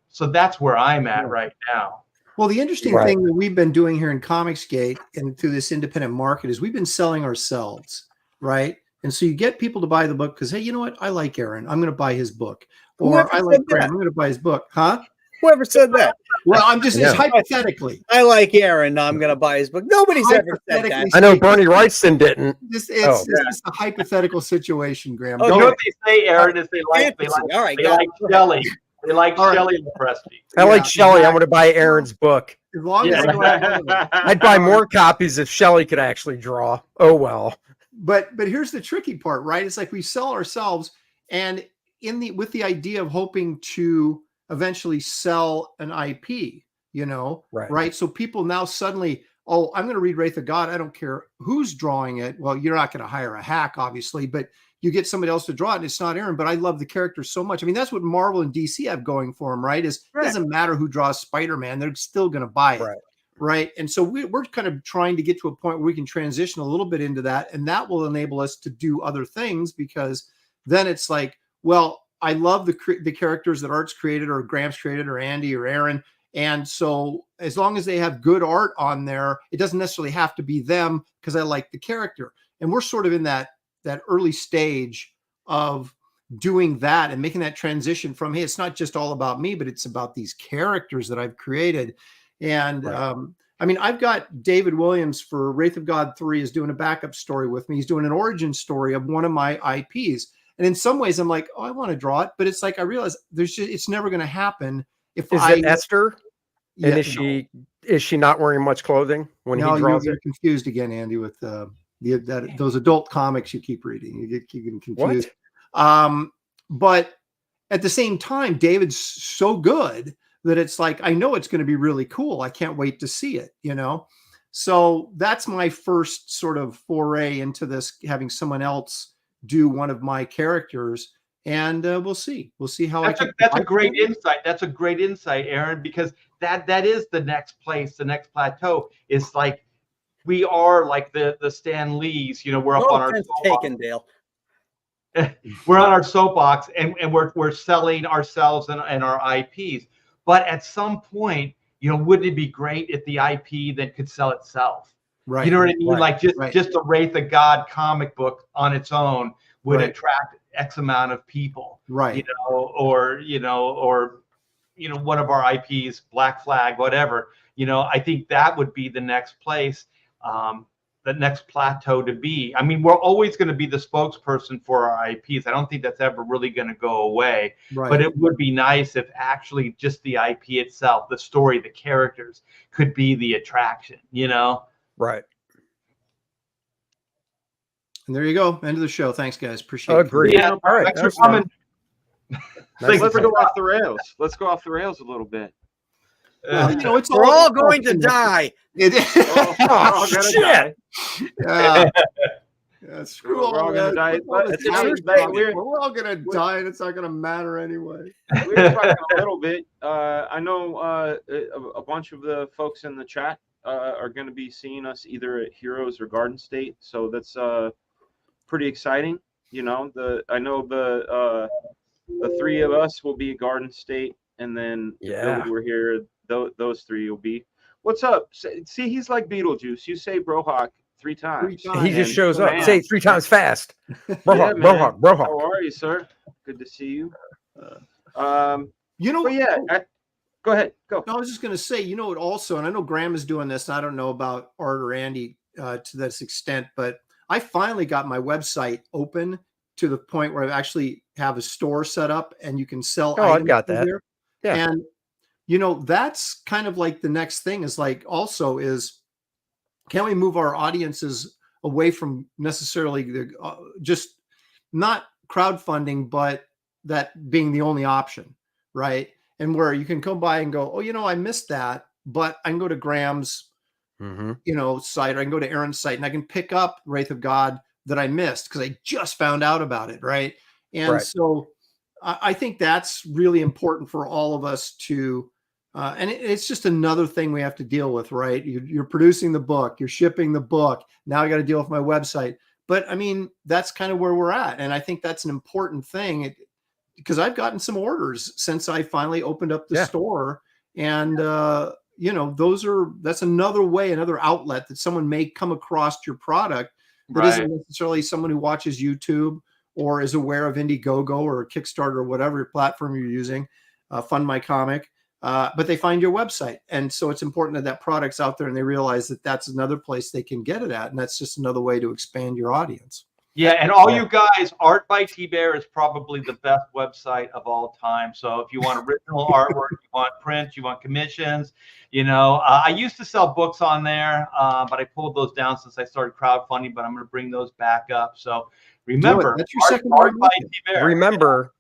so that's where I'm at right now. Well, the interesting thing that we've been doing here in Comicsgate and through this independent market is we've been selling ourselves, right? And so you get people to buy the book because, hey, you know what? I like Aaron. I'm going to buy his book. Or I like Graham. I'm going to buy his book. Huh? Whoever said that? Well, I'm just hypothetically. I like Aaron. I'm going to buy his book. Nobody's ever said that. I know Bernie Wrightson didn't. It's just a hypothetical situation, Graham. You know what they say, Aaron, is they like Shelley. They like Shelley Lepresti. I like Shelley. I'm going to buy Aaron's book. As long as I'd buy more copies if Shelley could actually draw. Oh well. But here's the tricky part, right? It's like we sell ourselves, and with the idea of hoping to eventually sell an IP, right? So people now suddenly, oh, I'm going to read Wraith of God. I don't care who's drawing it. Well, you're not going to hire a hack, obviously, but you get somebody else to draw it, and it's not Aaron. But I love the character so much. I mean, that's what Marvel and DC have going for them, right? It doesn't matter who draws Spider-Man; they're still going to buy it, right? And so we're kind of trying to get to a point where we can transition a little bit into that, and that will enable us to do other things, because then it's like, well, I love the characters that Art's created, or Graham's created, or Andy, or Aaron. And so as long as they have good art on there, it doesn't necessarily have to be them, because I like the character. And we're sort of in that early stage of doing that and making that transition from, hey, it's not just all about me, but it's about these characters that I've created. And I mean, I've got David Williams for Wraith of God 3 is doing a backup story with me. He's doing an origin story of one of my IPs. And in some ways I'm like, oh, I want to draw it. But it's like, I realize it's never going to happen. Is it Esther? Yeah, and is she not wearing much clothing when he draws you're confused again, Andy, with those adult comics you keep reading. You get confused. But at the same time, David's so good that it's like, I know it's going to be really cool. I can't wait to see it, So that's my first sort of foray into this, having someone else do one of my characters. And we'll see how that's a great insight. That's a great insight, Aaron, because that is the next place, the next plateau is like, we are like the Stan Lees, we're up on our Dale. We're on our soapbox, and we're selling ourselves and our IPs. But at some point, wouldn't it be great if the IP then could sell itself? Right. You know what I mean? Like just a Wraith of God comic book on its own would attract X amount of people. Right. Or one of our IPs, Black Flag, whatever. I think that would be the next place. The next plateau to be. I mean, we're always going to be the spokesperson for our IPs. I don't think that's ever really going to go away. Right. But it would be nice if actually just the IP itself, the story, the characters could be the attraction, Right. And there you go. End of the show. Thanks, guys. Appreciate it. Agreed. Yeah. All right. Thanks for coming. Let's go off the rails. Let's go off the rails a little bit. We're all going to die. Oh, shit! Screw all. We're all going to die. We're all going to die, and it's not going to matter anyway. We were talking a little bit. I know a bunch of the folks in the chat are going to be seeing us either at Heroes or Garden State, so that's pretty exciting. I know the three of us will be at Garden State, and then if we're here. Those three will be. What's up? See, he's like Beetlejuice. You say Brohawk 3 times. He just shows up. Say it 3 times fast. Brohawk, Brohawk. How are you, sir? Good to see you. Go ahead. Go. No, I was just going to say, also, and I know Graham is doing this, and I don't know about Art or Andy to this extent, but I finally got my website open to the point where I actually have a store set up and you can sell Oh, I've items got through that. there. Yeah. And you know, that's kind of like the next thing is like also is, can we move our audiences away from necessarily the just not crowdfunding, but that being the only option, right? And where you can come by and go, oh, you know, I missed that, but I can go to Graham's, you know, site, or I can go to Aaron's site, and I can pick up Wraith of God that I missed because I just found out about it, right? And so I think that's really important for all of us to. And it's just another thing we have to deal with, right? You're producing the book, you're shipping the book. Now I got to deal with my website. But I mean, that's kind of where we're at. And I think that's an important thing because I've gotten some orders since I finally opened up the store. And, you know, that's another way, another outlet that someone may come across your product that isn't necessarily someone who watches YouTube or is aware of Indiegogo or Kickstarter or whatever platform you're using, Fund My Comic. But they find your website. And so it's important that that product's out there and they realize that that's another place they can get it at. And that's just another way to expand your audience. Yeah, and all you guys, Art by T-Bear is probably the best website of all time. So if you want original artwork, you want print, you want commissions, you know, I used to sell books on there, but I pulled those down since I started crowdfunding, but I'm going to bring those back up. So remember, that's your second Art by T-Bear. Remember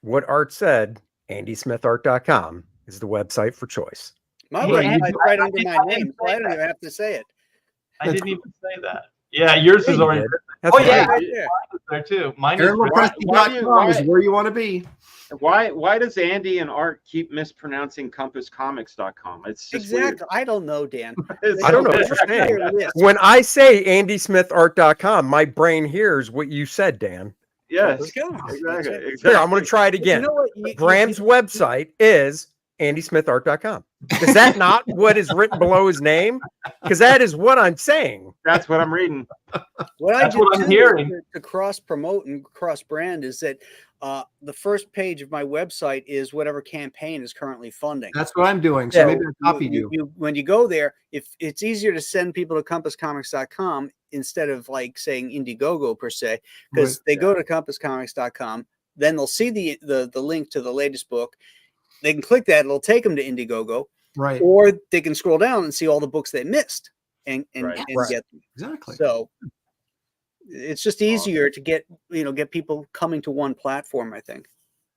what Art said, andysmithart.com is the website for choice. My website's right under my name, so I don't even have to say it. I didn't even say that. Yeah, yours is already. That's yeah, right mine is there too. Mine AaronLopresti.com is where you want to be. Why does Andy and Art keep mispronouncing compasscomics.com? It's just exactly. weird. I don't know, Dan. I don't know what you're saying. When I say andysmithart.com, my brain hears what you said, Dan. Yes, exactly. Here, I'm going to try it again. You know what? Graham's website is andysmithart.com. Is that not what is written below his name? Because that is what I'm saying. That's what I'm reading. What That's I what I'm hearing. to cross promote and cross brand is that the first page of my website is whatever campaign is currently funding. That's what I'm doing. So maybe I copied you. When you go there, if it's easier to send people to compasscomics.com instead of like saying Indiegogo per se, because they go to compasscomics.com, then they'll see the link to the latest book. They can click that; it'll take them to Indiegogo, right? Or they can scroll down and see all the books they missed and get them. Exactly. So it's just easier to get people coming to one platform, I think.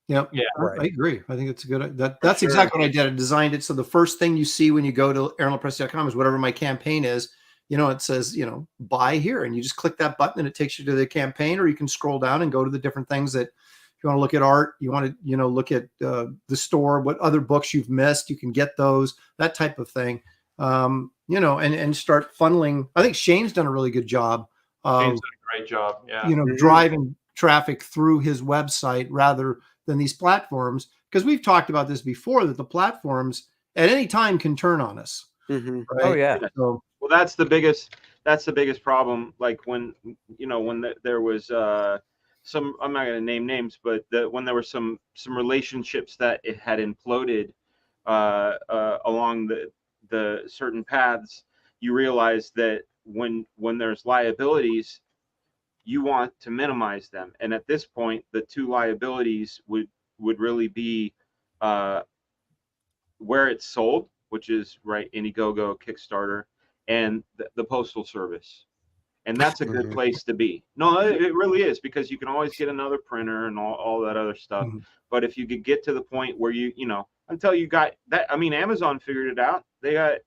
Yep. Yeah. I agree. I think it's a good. That's exactly what I did. I designed it so the first thing you see when you go to AaronLopresti.com is whatever my campaign is. You know, it says, you know, buy here, and you just click that button and it takes you to the campaign, or you can scroll down and go to the different things that. If you want to look at art, you want to, you know, look at the store, what other books you've missed, you can get those, that type of thing, you know, and start funneling. I think Shane's done a really good job. Shane's done a great job. Yeah. You know, driving traffic through his website rather than these platforms. Because we've talked about this before, that the platforms at any time can turn on us. Right? Oh yeah. So, well, that's the biggest problem. Like when, you know, when there was, some, I'm not going to name names, but when there were some relationships that it had imploded along the certain paths, you realize that when there's liabilities, you want to minimize them. And at this point, the two liabilities would really be where it's sold, which is Indiegogo, Kickstarter, and the Postal Service. And that's a good place to be. No, it really is, because you can always get another printer and all that other stuff. But if you could get to the point where you know, until you got that, I mean, Amazon figured it out. They got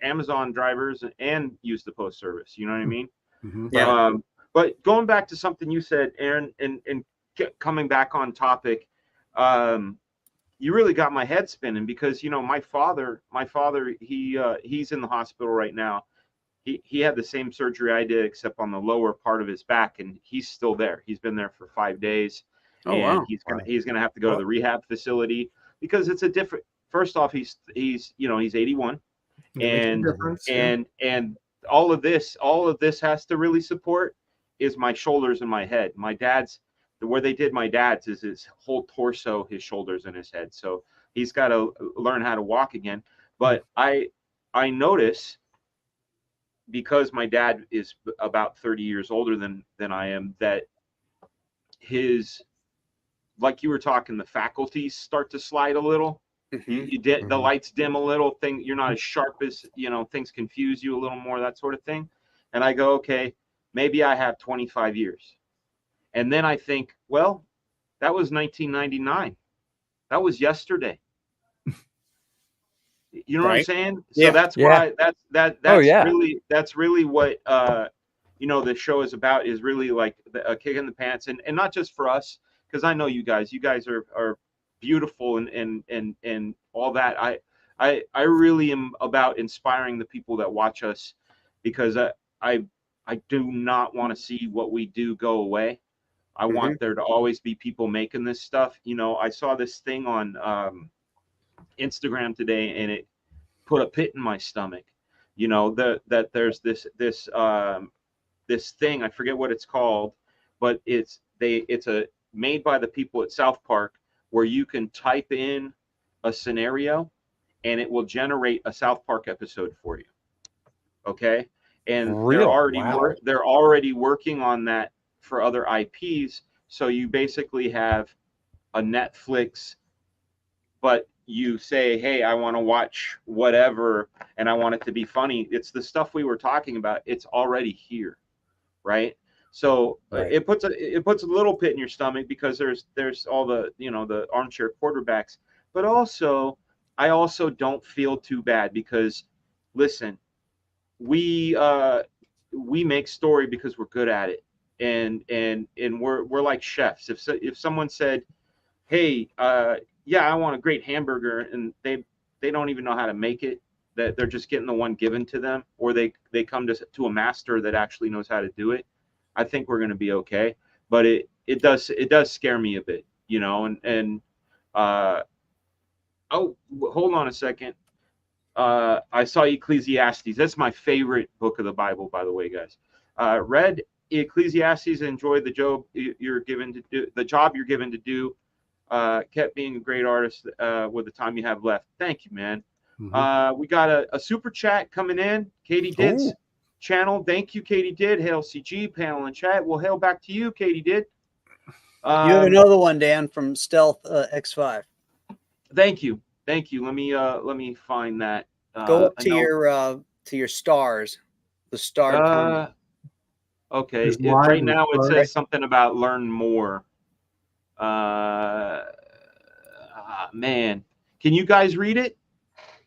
Amazon drivers and use the post service. You know what I mean? Yeah. But going back to something you said, Aaron, and coming back on topic, you really got my head spinning, because, you know, my father, he's in the hospital right now. He had the same surgery I did, except on the lower part of his back, and he's still there. He's been there for 5 days, and he's gonna have to go to the rehab facility, because it's a different. First off, he's 81, and all of this has to really support is my shoulders and my head. My dad's, where they did my dad's is his whole torso, his shoulders and his head. So he's got to learn how to walk again. But I notice, because my dad is about 30 years older than I am, that his, like you were talking, the faculties start to slide a little. The lights dim a little, you're not as sharp as, things confuse you a little more, that sort of thing. And I go, okay, maybe I have 25 years. And then I think, well, that was 1999. That was yesterday. You know what I'm saying? So that's why that's really what the show is about, is really like a kick in the pants, and not just for us, because I know you guys are beautiful and all that. I really am about inspiring the people that watch us, because I do not want to see what we do go away. I want there to always be people making this stuff. I saw this thing on Instagram today, and it put a pit in my stomach. That there's this thing, I forget what it's called, but it's made by the people at South Park, where you can type in a scenario and it will generate a South Park episode for you. Okay? And they're already working on that for other IPs. So you basically have a Netflix, but you say, hey, I want to watch whatever, and I want it to be funny. It's the stuff we were talking about. It's already here, right? So it puts a little pit in your stomach, because there's all the the armchair quarterbacks, but also I also don't feel too bad, because listen, we make story because we're good at it, and we're like chefs. If someone said, hey, yeah, I want a great hamburger, and they don't even know how to make it, that they're just getting the one given to them, or they come to a master that actually knows how to do it, I think we're going to be okay. But it does scare me a bit, and oh, hold on a second. I saw Ecclesiastes. That's my favorite book of the Bible, by the way, guys. Read Ecclesiastes, enjoyed the job you're given to do. Kept being a great artist with the time you have left. Thank you, man. We got a super chat coming in. Katie Did's channel. Thank you, Katie Did. Hail CG panel and chat. We'll hail back to you, Katie Did. You have another one, Dan, from Stealth X5. Thank you. Let me find that. Go up to your stars. The star comment. Okay. Right now it says something about learn more. Man, can you guys read it?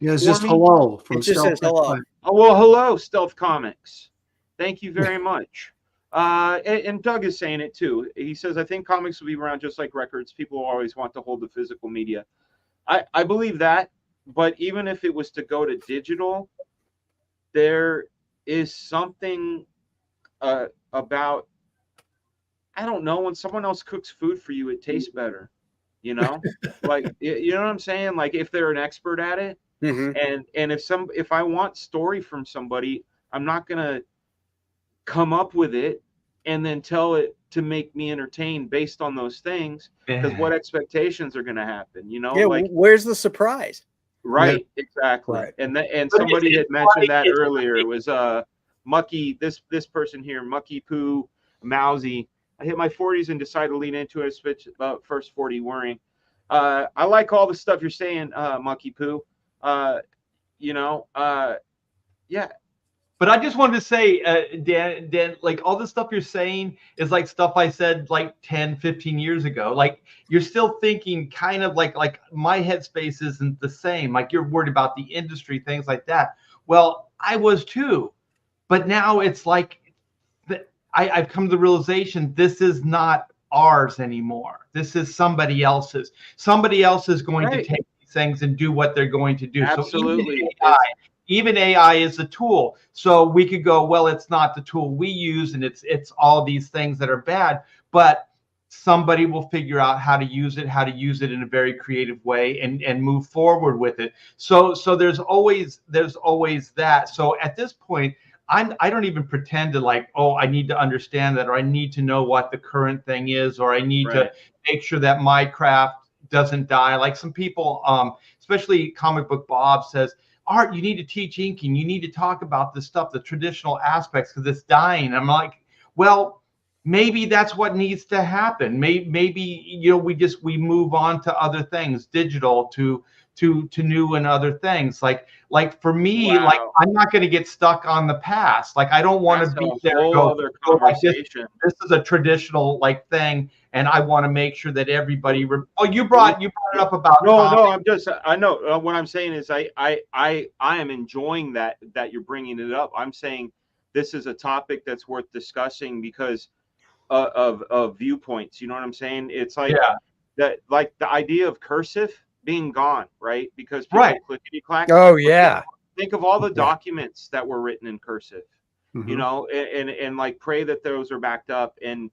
Yeah, it's just hello from it just says hello. Oh, well, hello, Stealth Comics. Thank you very much. And Doug is saying it too. He says, I think comics will be around just like records. People will always want to hold the physical media. I believe that, but even if it was to go to digital, there is something about, I don't know, when someone else cooks food for you, it tastes better, like, you know what I'm saying? Like, if they're an expert at it, and if I want story from somebody, I'm not going to come up with it and then tell it to make me entertained based on those things, because what expectations are going to happen, like, where's the surprise? Right. Exactly. Right. And somebody had mentioned that earlier. It was Mucky, this person here, Mucky Poo Mousy. I hit my 40s and decided to lean into it, switch about first 40 worrying. I like all the stuff you're saying, Mucky Poo. Yeah. But I just wanted to say, Dan, like, all the stuff you're saying is like stuff I said like 10, 15 years ago. Like, you're still thinking kind of like my headspace isn't the same. Like, you're worried about the industry, things like that. Well, I was too. But now it's like I've come to the realization this is not ours anymore. This is somebody else's. Somebody else is going to take these things and do what they're going to do. Absolutely. So even AI is a tool. So we could go, well, it's not the tool we use, and it's all these things that are bad, but somebody will figure out how to use it in a very creative way, and move forward with it. So there's always that. So at this point, I don't even pretend to like, oh, I need to understand that, or I need to know what the current thing is, or I need to make sure that my craft doesn't die. Like some people, especially Comic Book Bob says, Art, you need to teach inking. You need to talk about this stuff, the traditional aspects, because it's dying. I'm like, well, maybe that's what needs to happen. Maybe you know, we move on to other things, digital to new and other things. Like for me, like Wow. I'm not going to get stuck on the past. Like I don't want to That's be a there and whole go, other "Oh, like conversation. this is a traditional like thing, and I want to make sure that everybody. Oh, you brought it up about No, comics. I know what I'm saying is I am enjoying that you're bringing it up. I'm saying this is a topic that's worth discussing because of viewpoints. You know what I'm saying? It's like Yeah. that, like the idea of cursive being gone, right? Because people Right. clickety clack. Oh yeah. Think of all the Yeah. documents that were written in cursive, you know, and like pray that those are backed up. And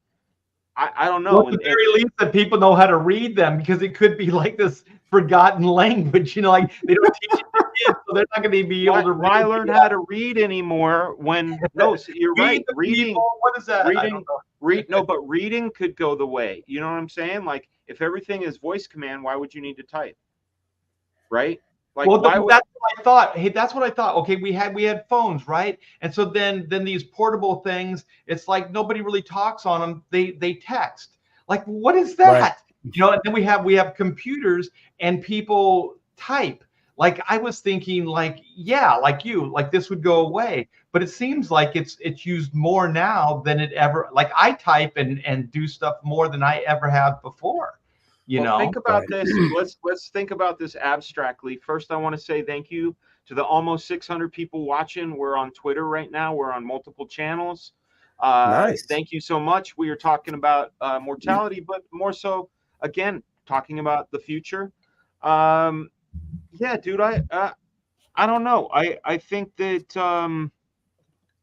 I don't know. Well, at the very least, that people know how to read them, because it could be like this forgotten language. You know, like they don't teach it to kids, so they're not going to be able to why read. learn how to read anymore when no? So you're right. Read the Reading. people. What is that? I Reading, don't know. no, but reading could go the way. You know what I'm saying? Like if everything is voice command, why would you need to type? Right? Like Well, why would, that's what I thought. Hey, that's what I thought. Okay, we had phones, right? And so then these portable things, it's like nobody really talks on them. They text. Like, what is that? Right. You know, and then we have computers and people type. Like I was thinking, like, yeah, like this would go away. But it seems like it's used more now than it ever. Like I type and do stuff more than I ever have before. You know, think about Right. this. Let's think about this abstractly. First, I want to say thank you to the almost 600 people watching. We're on Twitter right now. We're on multiple channels. Nice. Thank you so much. We are talking about mortality, but more so, again, talking about the future. Yeah, dude, I don't know. I think that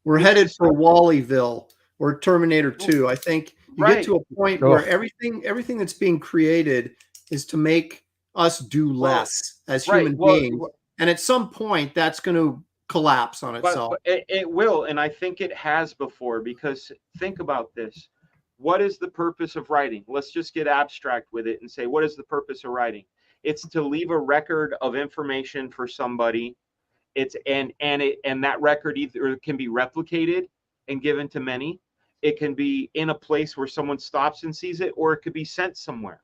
We're this headed is for something- Wall-E-ville or Terminator 2. I think you Right. get to a point Oh. where everything that's being created is to make us do less as right. human Well, beings. And at some point, that's going to collapse on itself. but it will, and I think it has before, because think about this. What is the purpose of writing? Let's just get abstract with it and say, what is the purpose of writing? It's to leave a record of information for somebody. It's and that record either can be replicated and given to many. It can be in a place where someone stops and sees it, or it could be sent somewhere.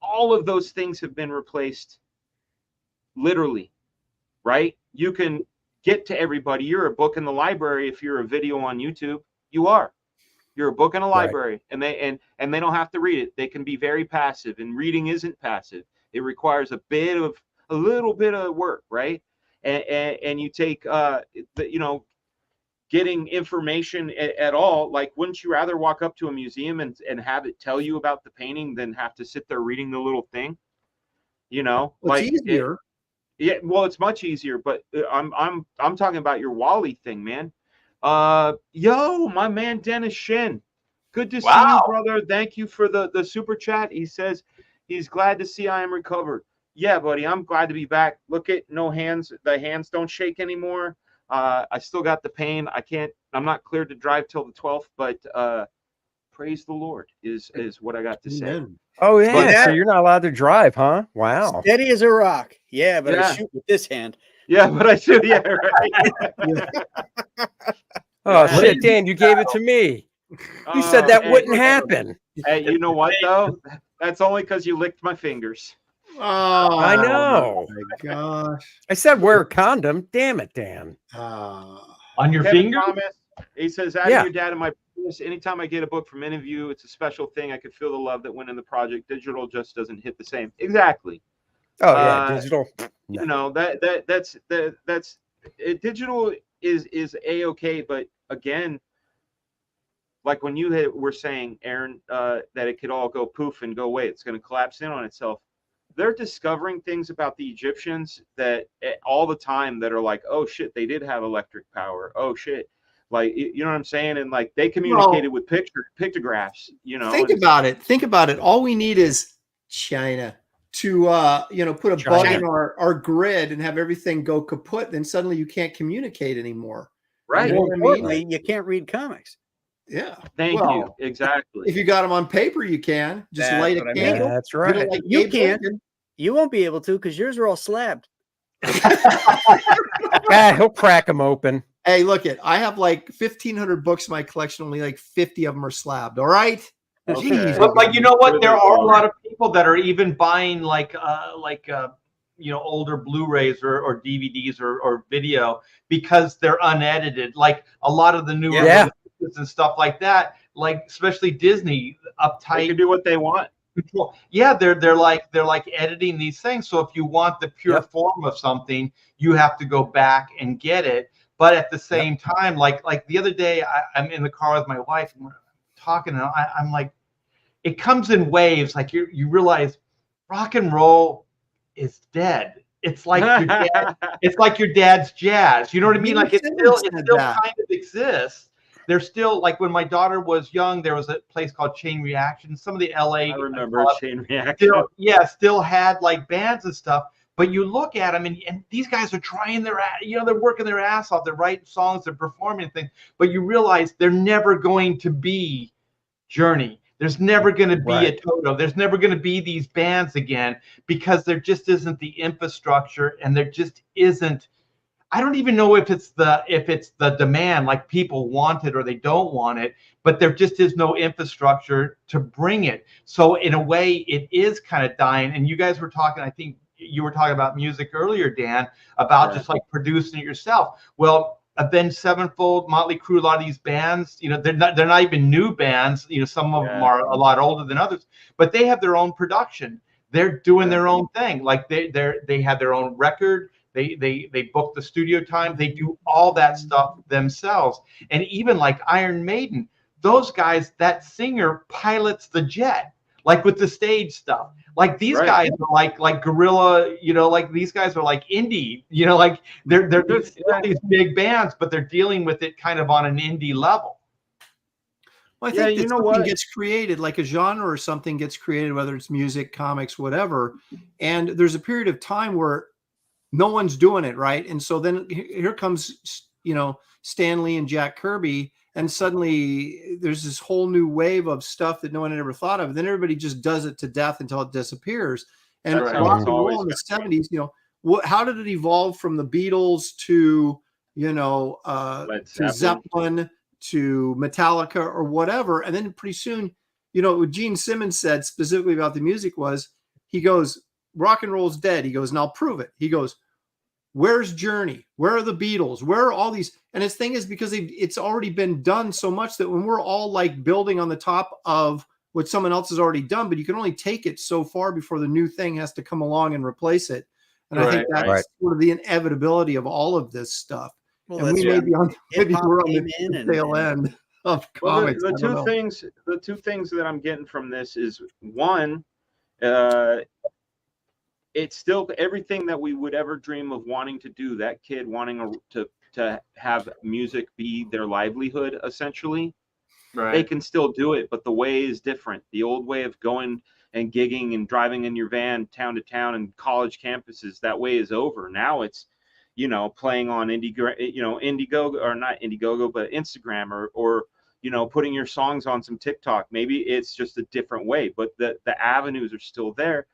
All of those things have been replaced literally, right? You can get to everybody. You're a book in the library. If you're a video on YouTube, you're a book in a library. Right. And they don't have to read it. They can be very passive, and reading isn't passive. It requires a little bit of work, right? And you take getting information at all. Like, wouldn't you rather walk up to a museum and have it tell you about the painting than have to sit there reading the little thing? You know, Well, it's easier. Yeah, well, it's much easier, but I'm talking about your Wall-E thing, man. Yo, my man Dennis Shin. Good to see you, brother. Thank you for the super chat. He says he's glad to see I am recovered. Yeah, buddy, I'm glad to be back. Look at no hands. The hands don't shake anymore. I still got the pain. I'm not cleared to drive till the 12th, but praise the Lord is what I got to say. Amen. Oh yeah. But So you're not allowed to drive, huh? Wow. Steady as a rock. Yeah, but Yeah. I shoot with this hand. Yeah, but I should. Yeah, right. Oh Yeah. shit, Dan, you gave it to me. You said that Hey, wouldn't happen. Hey, you know what though? That's only because you licked my fingers. Oh, I know. my gosh. I said wear a condom. Damn it, Dan. On your Kevin finger? Thomas, he says, adding Yeah. your dad in my business. Anytime I get a book from any of you, it's a special thing. I could feel the love that went in the project. Digital just doesn't hit the same. Exactly. Oh yeah, digital. No. You know, that's digital is a-okay, but again, like when you were saying, Aaron, that it could all go poof and go away, it's going to collapse in on itself. They're discovering things about the Egyptians that all the time that are like, oh shit, they did have electric power. Oh shit. Like, you know what I'm saying? And like they communicated with pictographs, you know. Think about it. All we need is China to put a bug in our grid and have everything go kaput. Then suddenly you can't communicate anymore. Right. You know what I mean? Importantly, you can't read comics. Yeah. Thank you. Exactly. If you got them on paper, you can just That's light a what I mean. candle. That's right. Like You Gabe can't. Logan. You won't be able to because yours are all slabbed. He'll crack them open. Hey, look I have like 1,500 books in my collection. Only like 50 of them are slabbed. All right. Okay. Jeez. But you know what? There are a lot of people that are even buying older Blu-rays or DVDs or video because they're unedited. Like a lot of the newer releases and stuff like that, like especially Disney, uptight. They can do what they want. Yeah, they're like editing these things. So if you want the pure form of something, you have to go back and get it. But at the same time, like the other day, I'm in the car with my wife and we're talking, and I'm like, it comes in waves. Like you realize rock and roll is dead. It's like your dad, it's like your dad's jazz. You know what I mean? Like it still kind of exists. There's still, like when my daughter was young, there was a place called Chain Reaction. Some of the LA, I remember Chain Reaction. Still had like bands and stuff. But you look at them, and these guys are trying their, they're working their ass off. They're writing songs, they're performing things. But you realize they're never going to be Journey. There's never going to be a Toto. There's never going to be these bands again because there just isn't the infrastructure, and there just isn't. I don't even know if it's the demand, like people want it or they don't want it, but there just is no infrastructure to bring it. So in a way, it is kind of dying. And you guys were talking, I think you were talking about music earlier, Dan, about just like producing it yourself. Well, Avenged Sevenfold, Motley Crue, a lot of these bands, they're not even new bands. Some of them are a lot older than others, but they have their own production. They're doing their own thing. Like they have their own record. They book the studio time. They do all that stuff themselves. And even like Iron Maiden, those guys, that singer pilots the jet, like with the stage stuff. Like these guys are like Gorilla, like these guys are like indie, like they're still these big bands, but they're dealing with it kind of on an indie level. Well, I think that something gets created, like a genre or something gets created, whether it's music, comics, whatever. And there's a period of time where no one's doing it, right? And so then here comes, Stan Lee and Jack Kirby, and suddenly there's this whole new wave of stuff that no one had ever thought of. And then everybody just does it to death until it disappears. And rock and roll in the 70s, how did it evolve from the Beatles to, to Zeppelin to Metallica or whatever? And then pretty soon, what Gene Simmons said specifically about the music was, he goes, rock and roll's dead. He goes, and I'll prove it. He goes, where's Journey? Where are the Beatles? Where are all these? And his thing is because it's already been done so much that when we're all like building on the top of what someone else has already done, but you can only take it so far before the new thing has to come along and replace it. And I think that's sort of the inevitability of all of this stuff. Well, and we may be on, maybe we're on the tail end of comics. The two things that I'm getting from this is, one, it's still everything that we would ever dream of wanting to do. That kid wanting to have music be their livelihood, essentially. Right. They can still do it, but the way is different. The old way of going and gigging and driving in your van town to town and college campuses, that way is over. Now it's, playing on Indiegogo, or not Indiegogo, but Instagram, or putting your songs on some TikTok. Maybe it's just a different way, but the avenues are still there.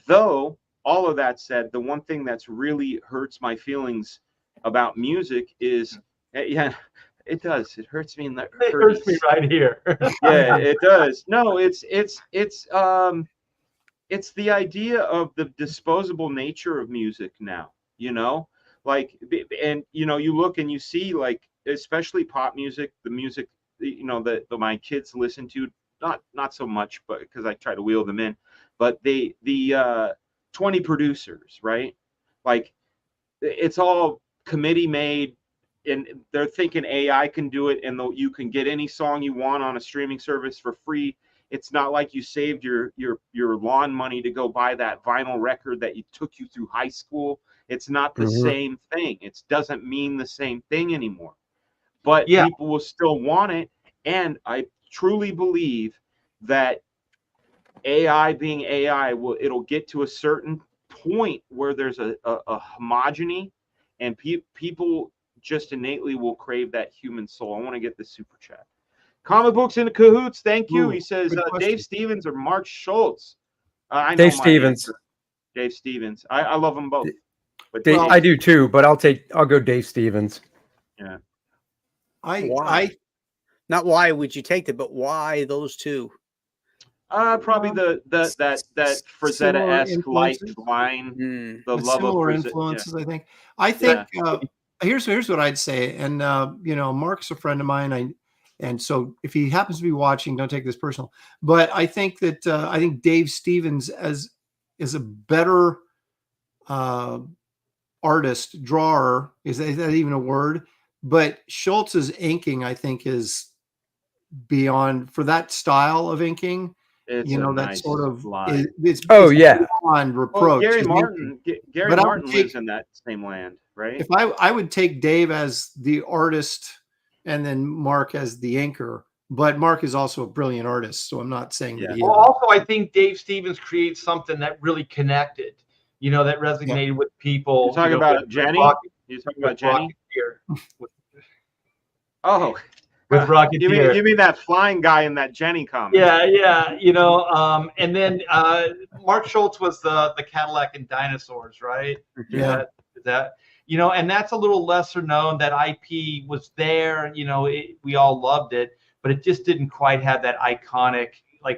Though, all of that said, the one thing that's really hurts my feelings about music is, it does. It hurts me in the. It hurts me right here. Yeah, it does. No, it's the idea of the disposable nature of music now. Like, and you look and you see, like, especially pop music, the music that my kids listen to, not so much, but because I try to wheel them in. But the 20 producers, right? Like, it's all committee made, and they're thinking AI can do it, and you can get any song you want on a streaming service for free. It's not like you saved your lawn money to go buy that vinyl record that took you through high school. It's not the same thing. It doesn't mean the same thing anymore. But people will still want it, and I truly believe that AI being AI, it'll get to a certain point where there's a homogeny, and people just innately will crave that human soul. I want to get the super chat. Comic Books in the Cahoots, thank you. He says Dave Stevens or Mark Schultz. I know Dave Stevens. Dave Stevens. I love them both. But I do too, but I'll go Dave Stevens. yeah. Why? Not why would you take that, but why those two? Probably that Frazetta-esque lifeline, the love of similar Frazetta. influences. I think here's what I'd say, and Mark's a friend of mine. And so if he happens to be watching, don't take this personal. But I think that I think Dave Stevens is a better artist, drawer. Is that even a word? But Schultz's inking, I think, is beyond for that style of inking. It's that nice sort of line. it's beyond reproach. Gary Martin lives in that same land, right? If I would take Dave as the artist and then Mark as the inker, but Mark is also a brilliant artist, so I'm not saying that he is. Also, I think Dave Stevens creates something that really connected, that resonated with people. You're talking about Jenny? You're talking about Jenny? Oh. With Rocketeer. You mean that flying guy in that Jenny comic? Yeah. And then Mark Schultz was the Cadillac and Dinosaurs, right? Yeah. And that's a little lesser known. That IP was there. We all loved it, but it just didn't quite have that iconic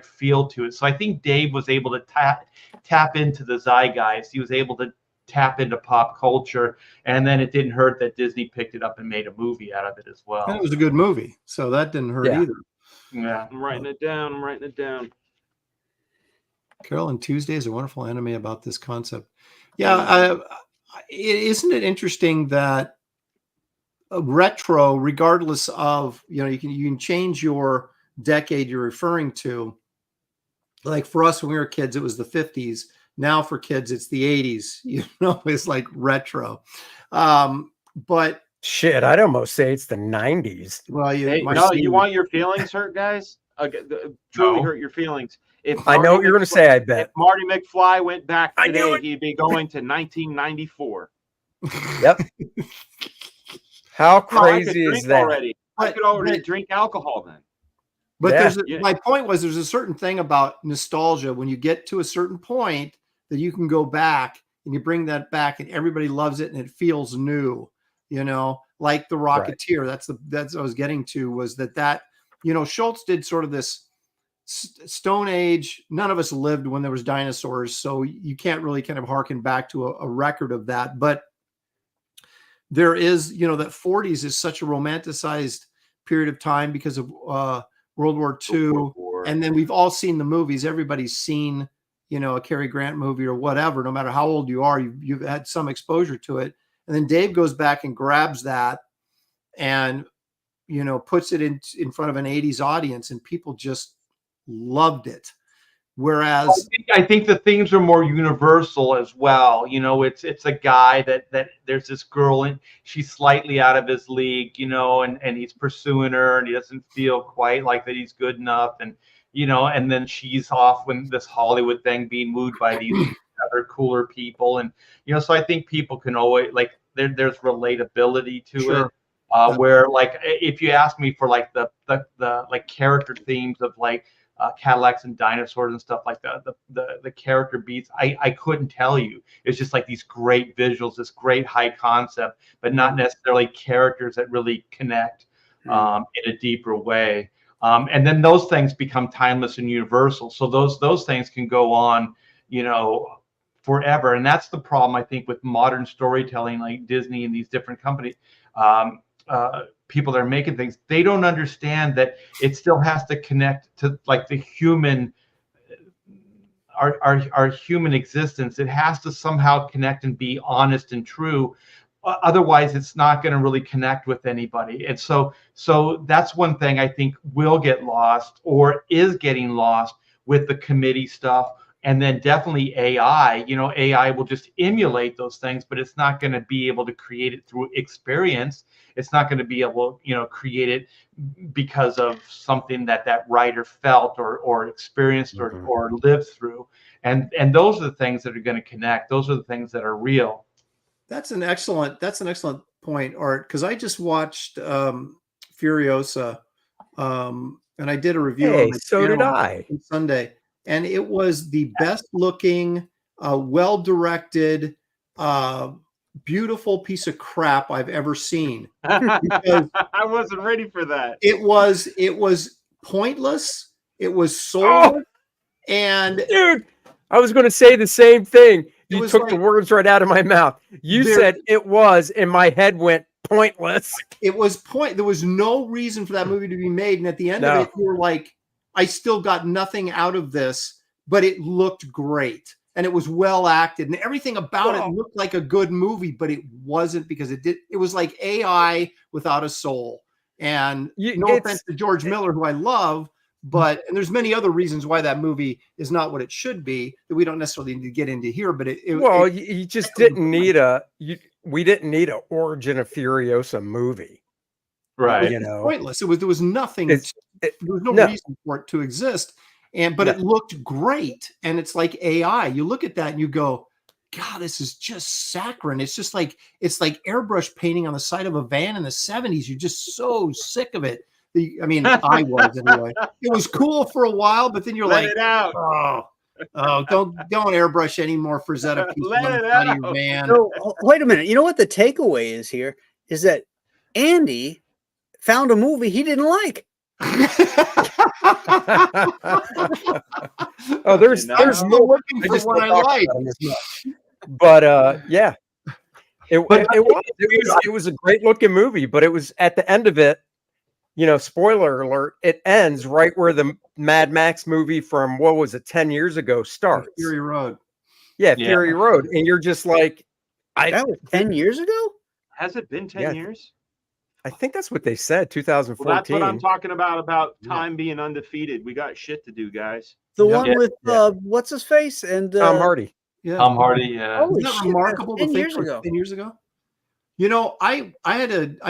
feel to it. So I think Dave was able to tap into the zeitgeist. He was able to tap into pop culture, and then it didn't hurt that Disney picked it up and made a movie out of it as well. And it was a good movie, so that didn't hurt either. Yeah, I'm writing it down. Carol and Tuesday is a wonderful anime about this concept. Yeah, isn't it interesting that retro, regardless of you can change your decade you're referring to. Like for us when we were kids, it was the 50s. Now for kids, it's the 80s. It's like retro. But shit, I'd almost say it's the 90s. Well, you want your feelings hurt, guys? Truly hurt your feelings. I know what you're going to say. I bet if Marty McFly went back today, he'd be going to 1994. Yep. How crazy is that? I could already drink alcohol then. But my point was there's a certain thing about nostalgia when you get to a certain point that you can go back and you bring that back and everybody loves it and it feels new, like the Rocketeer. Right. That's what I was getting to was that Schultz did sort of this Stone Age. None of us lived when there was dinosaurs, so you can't really kind of harken back to a record of that. But there is, that 40s is such a romanticized period of time because of World War II. And then we've all seen the movies. Everybody's seen, a Cary Grant movie or whatever, no matter how old you are, you've had some exposure to it. And then Dave goes back and grabs that and, puts it in front of an 80s audience and people just loved it. Whereas I think the themes are more universal as well. It's a guy that there's this girl and she's slightly out of his league, and he's pursuing her and he doesn't feel quite like that he's good enough. And, and then she's off when this Hollywood thing being wooed by these other cooler people. And, so I think people can always there's relatability to it. Where if you ask me for the character themes of Cadillacs and dinosaurs and stuff like the character beats, I couldn't tell you. It's just like these great visuals, this great high concept, but not necessarily characters that really connect in a deeper way. And then those things become timeless and universal. So those things can go on, forever. And that's the problem I think with modern storytelling, like Disney and these different companies. People that are making things, they don't understand that it still has to connect to the human, our human existence. It has to somehow connect and be honest and true. Otherwise, it's not going to really connect with anybody. And so that's one thing I think will get lost or is getting lost with the committee stuff. And then definitely AI, AI will just emulate those things, but it's not going to be able to create it through experience. It's not going to be able, create it because of something that writer felt or experienced or lived through. And those are the things that are going to connect. Those are the things that are real. That's an excellent point, Art, because I just watched Furiosa, and I did a review on it. So did I. On Sunday. And it was the best looking, well-directed, beautiful piece of crap I've ever seen. I wasn't ready for that. It was pointless. It was soulless, and Dude, I was going to say the same thing. You was took the like- words right out of my mouth. You said it was, and my head went pointless. It was there was no reason for that movie to be made, and at the end No. of it, you were like, I still got nothing out of this, but it looked great and it was well acted and everything about it looked like a good movie, but it wasn't, because it was like AI without a soul. And no offense to George Miller, who I love, but and there's many other reasons why that movie is not what it should be that we don't necessarily need to get into here. But you just didn't need we didn't need a Origin of Furiosa movie, right? You know, pointless. There was nothing. There was no reason for it to exist, but it looked great. And it's like AI. You look at that and you go, God, this is just saccharine. It's just like airbrush painting on the side of a van in the 70s. You're just so sick of it. I mean, I was anyway. It was cool for a while, but then you're Let like, it out. Oh, don't airbrush any more Frazetta pieces on the side of your van. So, wait a minute. You know what the takeaway is here is that Andy found a movie he didn't like. Oh, there's more looking for what I like. But yeah, it was a great looking movie, but it was at the end of it. You know, spoiler alert, it ends right where the Mad Max movie from, what was it, 10 years ago starts. Fury Road. Yeah, Fury Road. And you're just like, that was 10 years ago? Has it been 10 years? I think that's what they said, 2014. Well, that's what I'm talking about time being undefeated. We got shit to do, guys. The one with, what's his face? And Tom Hardy. Yeah. Tom Hardy, yeah. Isn't that remarkable to think 10 years ago? You know, I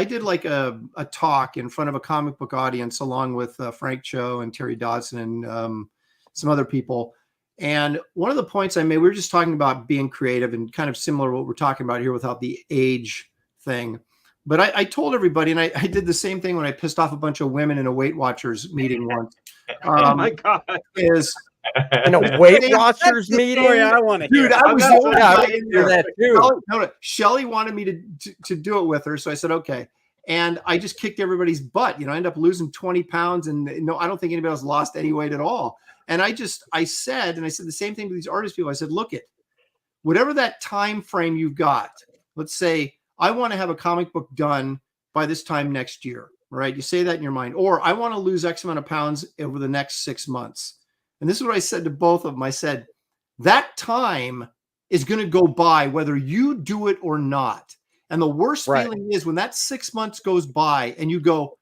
did like a talk in front of a comic book audience along with Frank Cho and Terry Dodson and some other people. And one of the points I made, we were just talking about being creative and kind of similar to what we're talking about here without the age thing. But I told everybody, and I did the same thing when I pissed off a bunch of women in a Weight Watchers meeting once. Oh my God. In a Weight Watchers meeting? I want to Dude, I was that too. Shelly wanted me to do it with her, so I said okay, and I just kicked everybody's butt. You know, I ended up losing 20 pounds, and no, I don't think anybody else lost any weight at all. And I said the same thing to these artist people. I said, look, whatever that time frame you've got, let's say I want to have a comic book done by this time next year, right? You say that in your mind, or I want to lose X amount of pounds over the next 6 months. And this is what I said to both of them. I said, that time is going to go by whether you do it or not. And the worst feeling is when that 6 months goes by and you go,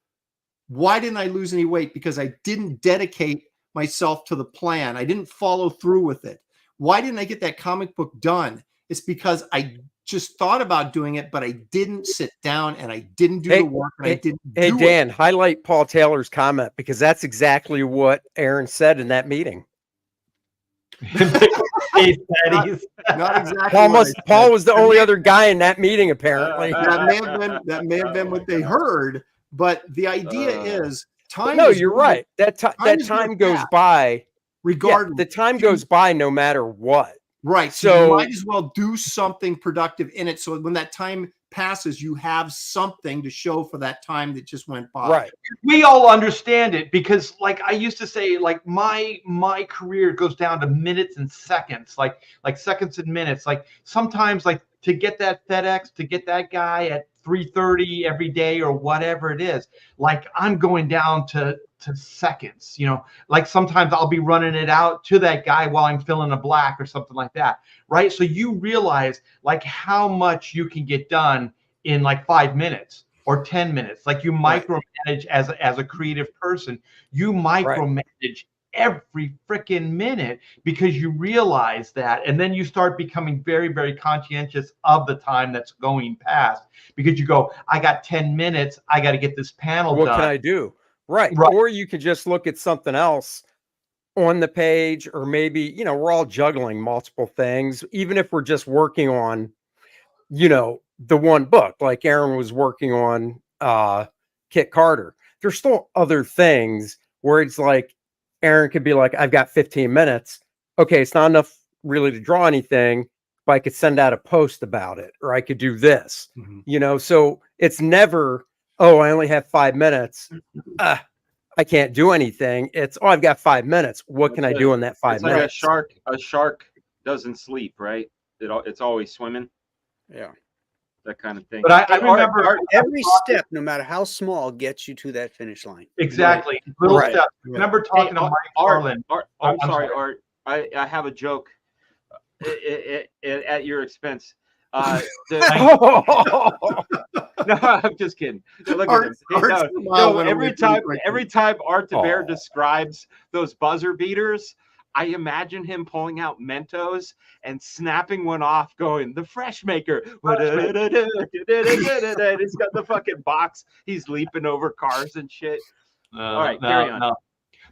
why didn't I lose any weight? Because I didn't dedicate myself to the plan. I didn't follow through with it. Why didn't I get that comic book done? It's because I just thought about doing it, but I didn't sit down and I didn't do the work. And I didn't Hey, Dan, highlight Paul Taylor's comment, because that's exactly what Aaron said in that meeting. Not exactly. Paul was the only other guy in that meeting, apparently. That may have been what they heard, but the idea is time. No, you're right. That time goes by. Regardless, the time goes by no matter what. Right. So you might as well do something productive in it. So when that time passes, you have something to show for that time that just went by. Right. We all understand it because, like I used to say, like my career goes down to minutes and seconds, like seconds and minutes. Like sometimes, like to get that FedEx, to get that guy at 3:30 every day or whatever it is, like I'm going down to seconds, you know, like sometimes I'll be running it out to that guy while I'm filling a black or something like that. Right. So you realize like how much you can get done in like 5 minutes or 10 minutes. Like you micromanage as a creative person, you micromanage every freaking minute because you realize that. And then you start becoming very, very conscientious of the time that's going past because you go, I got 10 minutes. I got to get this panel done. What can I do? Right. Or you could just look at something else on the page, or maybe, you know, we're all juggling multiple things, even if we're just working on, you know, the one book, like Aaron was working on Kit Carter. There's still other things where it's like, Aaron could be like, I've got 15 minutes. Okay, it's not enough really to draw anything. but I could send out a post about it, or I could do this, Mhm. you know? So it's never, oh, I only have 5 minutes. I can't do anything. It's, oh, I've got 5 minutes. What can I do in that 5 It's like minutes? a shark doesn't sleep, right? It's always swimming, Yeah. that kind of thing. But I Hey, remember Every step, no matter how small, gets you to that finish line. exactly little Right. steps. I remember talking to Mike Carlin. I'm sorry, Art. I have a joke at your expense. No, I'm just kidding. Look at him. Every time Art the Bear describes those buzzer beaters, I imagine him pulling out Mentos and snapping one off, going, the fresh maker. He's got the fucking box. He's leaping over cars and shit. All right, carry on. No.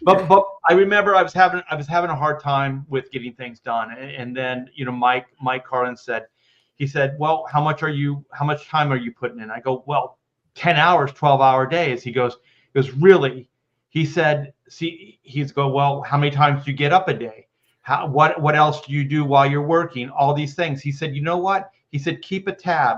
But I remember I was having a hard time with getting things done, and then Mike Carlin said, he said, well, how much time are you putting in? I go, well, 10 hours, 12-hour days. He goes, really? He said, well, how many times do you get up a day? What else do you do while you're working? All these things. He said, you know what? He said, keep a tab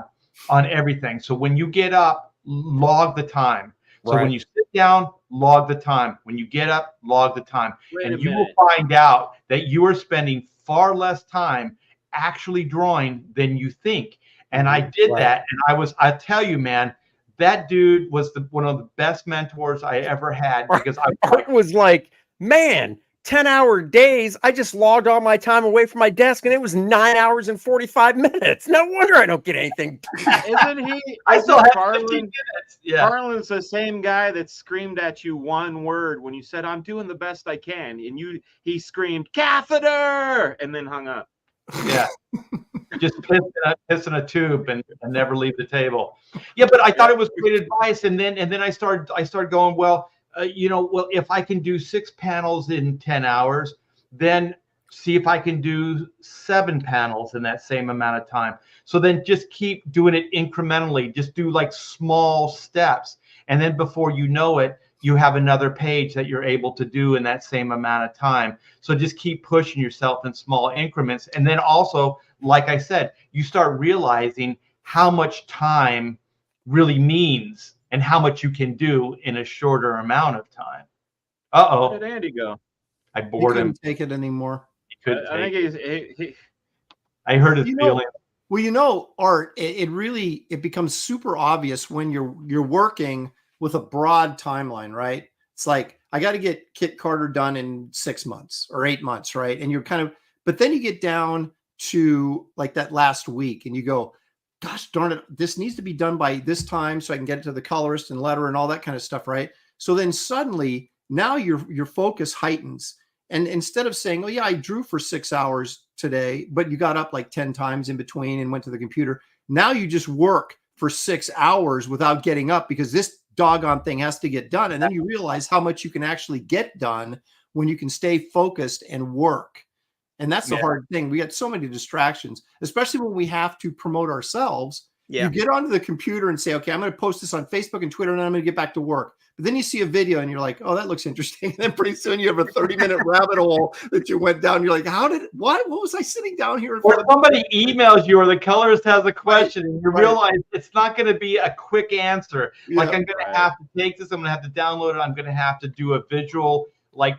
on everything. So when you get up, log the time. So when you sit down, log the time. When you get up, log the time. And you will find out that you are spending far less time actually drawing than you think. And I did that. And I tell you, man, that dude was one of the best mentors I ever had, because Art was like, man, 10-hour days. I just logged all my time away from my desk and it was 9 hours and 45 minutes. No wonder I don't get anything. Isn't he? I still have 15 Carlin. minutes. Yeah. Carlin's the same guy that screamed at you one word when you said, I'm doing the best I can. And he screamed, catheter, and then hung up. Yeah. Just piss in a tube and never leave the table. Yeah, but I thought it was great advice. And then I started going, well, if I can do 6 panels in 10 hours, then see if I can do 7 panels in that same amount of time. So then just keep doing it incrementally. Just do like small steps. And then before you know it, you have another page that you're able to do in that same amount of time. So just keep pushing yourself in small increments. And then also, like I said, you start realizing how much time really means and how much you can do in a shorter amount of time. Where did Andy go? I bored him. Couldn't take it anymore. He couldn't I take think I heard his feelings. Well, Art, it becomes super obvious when you're working with a broad timeline, right? It's like, I got to get Kit Carter done in 6 months or 8 months, right? And you're but then you get down to like that last week and you go, gosh darn it, this needs to be done by this time so I can get it to the colorist and letter and all that kind of stuff, right? So then suddenly now your focus heightens. And instead of saying, oh yeah, I drew for 6 hours today, but you got up like 10 times in between and went to the computer. Now you just work for 6 hours without getting up because this doggone thing has to get done. And then you realize how much you can actually get done when you can stay focused and work. And that's the hard thing. We get so many distractions, especially when we have to promote ourselves. Yeah. You get onto the computer and say, okay, I'm going to post this on Facebook and Twitter and then I'm going to get back to work. But then you see a video and you're like, oh, that looks interesting. And then pretty soon you have a 30-minute rabbit hole that you went down. You're like, what was I sitting down here? Or somebody emails you or the colorist has a question and you realize it's not going to be a quick answer. Yeah, like I'm going to have to take this. I'm going to have to download it. I'm going to have to do a visual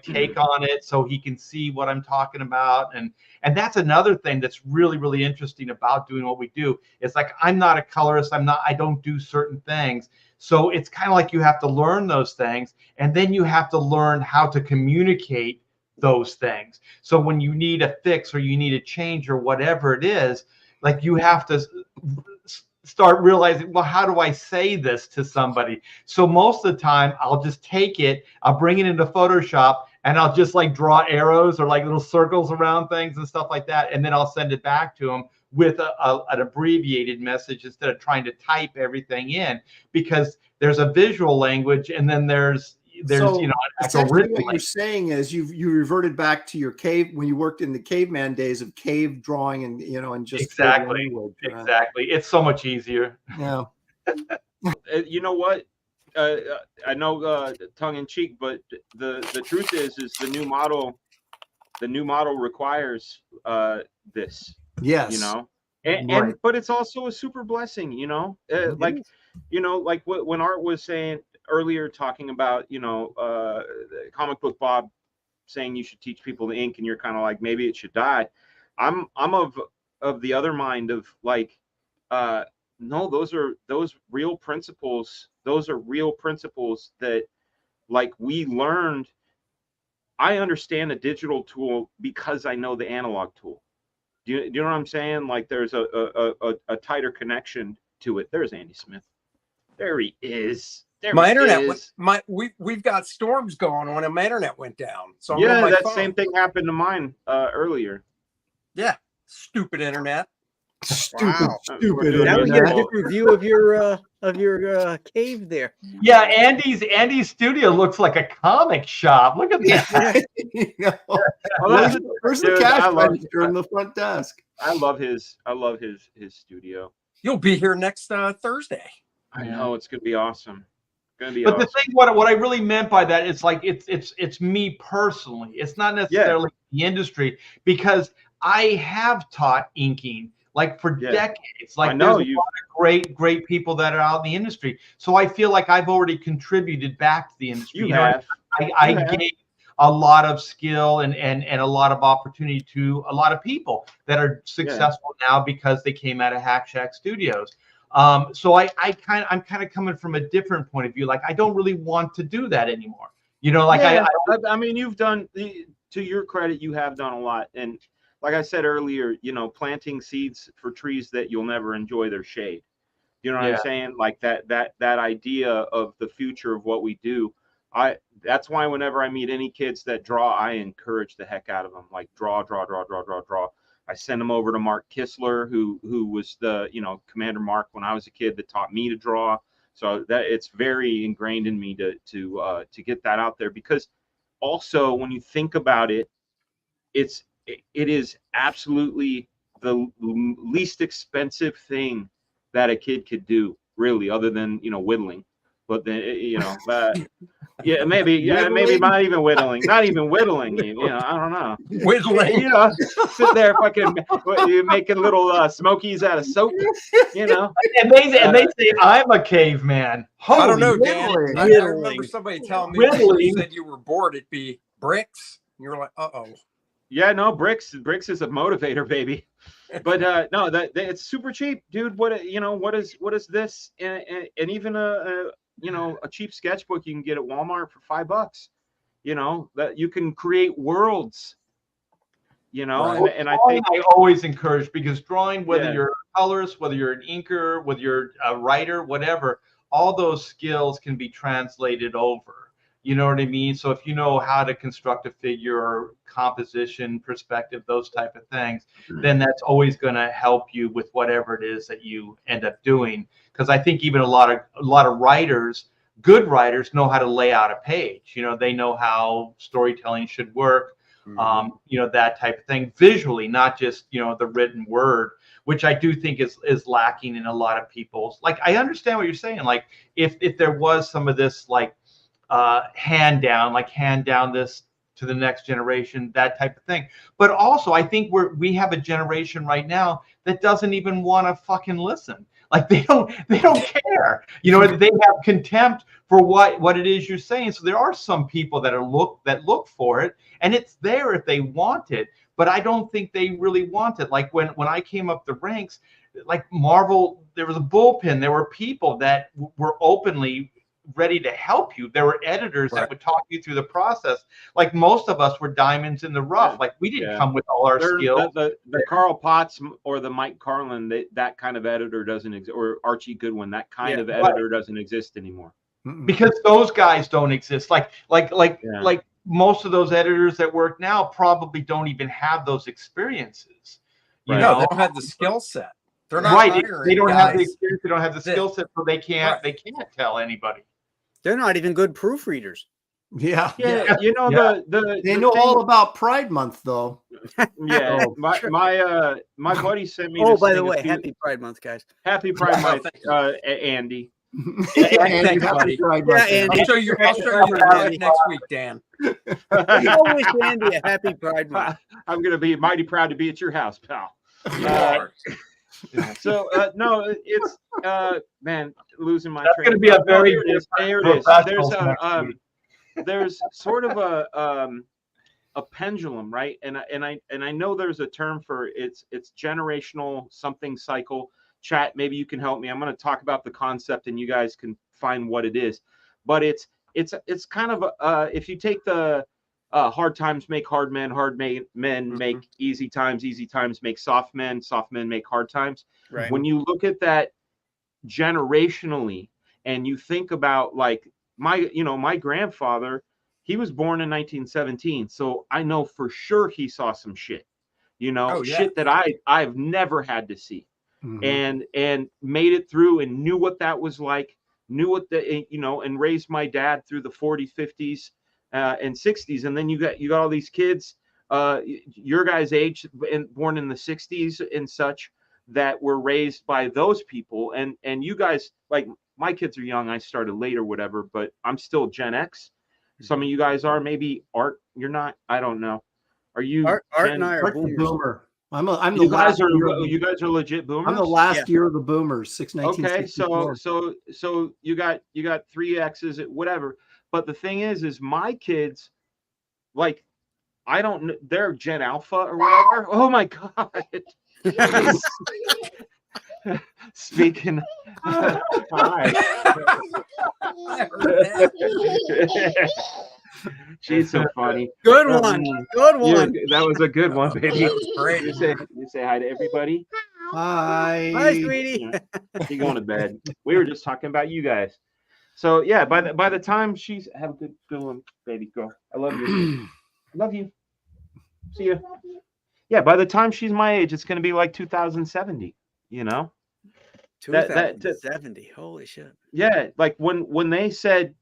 take on it so he can see what I'm talking about. And that's another thing that's really, really interesting about doing what we do. It's like, I'm not a colorist. I don't do certain things. So it's kind of like you have to learn those things and then you have to learn how to communicate those things. So when you need a fix or you need a change or whatever it is, like you have to start realizing, well, how do I say this to somebody? So most of the time I'll just take it, I'll bring it into Photoshop and I'll just like draw arrows or like little circles around things and stuff like that. And then I'll send it back to them with an abbreviated message instead of trying to type everything in, because there's a visual language and then there's an actual written what you're saying is you reverted back to your cave when you worked in the caveman days of cave drawing and and just exactly. It's so much easier. Yeah. You know what? I know tongue in cheek, but the truth is the new model requires this. Yes. You know, and Right. but it's also a super blessing. You know, like when Art was saying earlier, talking about comic book Bob saying you should teach people the ink, and you're kind of like maybe it should die. I'm of the other mind of like, no, those real principles. Those are real principles that like we learned. I understand a digital tool because I know the analog tool. Do you know what I'm saying? Like there's a tighter connection to it. There's Andy Smith. There he is. There My he internet is. we've got storms going on and my internet went down. So I'm Yeah, on my that phone. same thing happened to mine earlier. Yeah. Stupid internet. Stupid. Now we get a different view of your cave there. Yeah, Andy's studio looks like a comic shop. Look at that. Where's the cash register in the front desk? I love his studio. You'll be here next Thursday. I know it's gonna be awesome. But the thing, what I really meant by that is like it's me personally. It's not necessarily the industry, because I have taught inking like for decades. Like there's a lot of great people that are out in the industry. So I feel like I've already contributed back to the industry. I gave a lot of skill and a lot of opportunity to a lot of people that are successful now because they came out of Hack Shack Studios. So I'm kind of coming from a different point of view. Like I don't really want to do that anymore. You know, like I mean, you've done, to your credit, you have done a lot. And like I said earlier, you know, planting seeds for trees that you'll never enjoy their shade. You know what I'm saying? Like that idea of the future of what we do. That's why whenever I meet any kids that draw, I encourage the heck out of them. Like draw. I send them over to Mark Kistler, who was the, Commander Mark when I was a kid, that taught me to draw. So that it's very ingrained in me to get that out there, because also when you think about it, it is absolutely the least expensive thing that a kid could do, really, other than whittling. But then maybe not even whittling, I don't know. Whittling, sit there fucking you're making little smokies out of soap, And they say I'm a caveman. I don't know, Dan. I remember somebody telling me you said you were bored, it'd be bricks. You were like, uh-oh. Yeah, no, bricks is a motivator, baby. But no, it's super cheap, dude. What is this? And even a cheap sketchbook you can get at Walmart for $5. That you can create worlds. Right. And I think I always encourage, because drawing, whether you're a colorist, whether you're an inker, whether you're a writer, whatever, all those skills can be translated over. You know what I mean? So if you know how to construct a figure, or composition, perspective, those type of things, then that's always going to help you with whatever it is that you end up doing. Because I think even a lot of writers, good writers, know how to lay out a page. They know how storytelling should work. That type of thing visually, not just the written word, which I do think is lacking in a lot of people's. Like, I understand what you're saying. Like if there was some of this like hand down this to the next generation, that type of thing. But also I think we have a generation right now that doesn't even want to fucking listen. Like they don't care. They have contempt for what it is you're saying. So there are some people that look for it, and it's there if they want it, but I don't think they really want it. Like when I came up the ranks, like Marvel, there was a bullpen, there were people that were openly ready to help you. There were editors that would talk you through the process. Like most of us were diamonds in the rough. Like we didn't come with all our skills. The Carl Potts or the Mike Carlin, that kind of editor doesn't exist, or Archie Goodwin, that kind of editor doesn't exist anymore. Because those guys don't exist. Like most of those editors that work now probably don't even have those experiences. They don't have the skill set. They're not They don't have the experience. They don't have the skill set, so they can't tell anybody. They're not even good proofreaders. Yeah. They know all about Pride Month, though. Yeah, my buddy sent me. Oh, by the way, happy Pride Month, guys! Happy Pride Month, Andy. Thanks, buddy. Yeah, Andy. I'll show you next week, Dan. I wish Andy a happy Pride Month. I'm gonna be mighty proud to be at your house, pal. So no, it's man, losing my That's train. going to be a No, very here it is. There it is. There's a there's sort of a pendulum, right? And I know there's a term for it's generational something cycle. Chat, maybe you can help me. I'm going to talk about the concept, and you guys can find what it is. But it's kind of if you take the hard times make hard men, men make easy times make soft men make hard times. Right. When you look at that generationally, and you think about like my grandfather, he was born in 1917, so I know for sure he saw some shit, shit that I've never had to see, and made it through and knew what that was like, knew what and raised my dad through the 40s, 50s, and 60s, and then you got all these kids, your guys' age and born in the 60s and such, that were raised by those people, and you guys, like, my kids are young, I started late or whatever, but I'm still Gen X. Some of you guys are, maybe. Art, you're not, I don't know. Are you Art and I are boomers. Boomer. I'm you the guys last are year you guys are legit boomers? I'm the last year of the boomers, 1964. Okay, so you got 3 X's, whatever. But the thing is my kids, like, I don't know, they're Gen Alpha or whatever. Oh my god. Speaking. Hi. She's so funny. Good one. Good one. That was a good one, baby. That was great. You say hi to everybody. Hi. Hi, sweetie. She's going to bed. We were just talking about you guys. So yeah, by the time she's, have a good one, baby girl. I love you. I love you. See you. Yeah, by the time she's my age, it's going to be like 2070. 2070. Holy shit. Yeah, like when they said,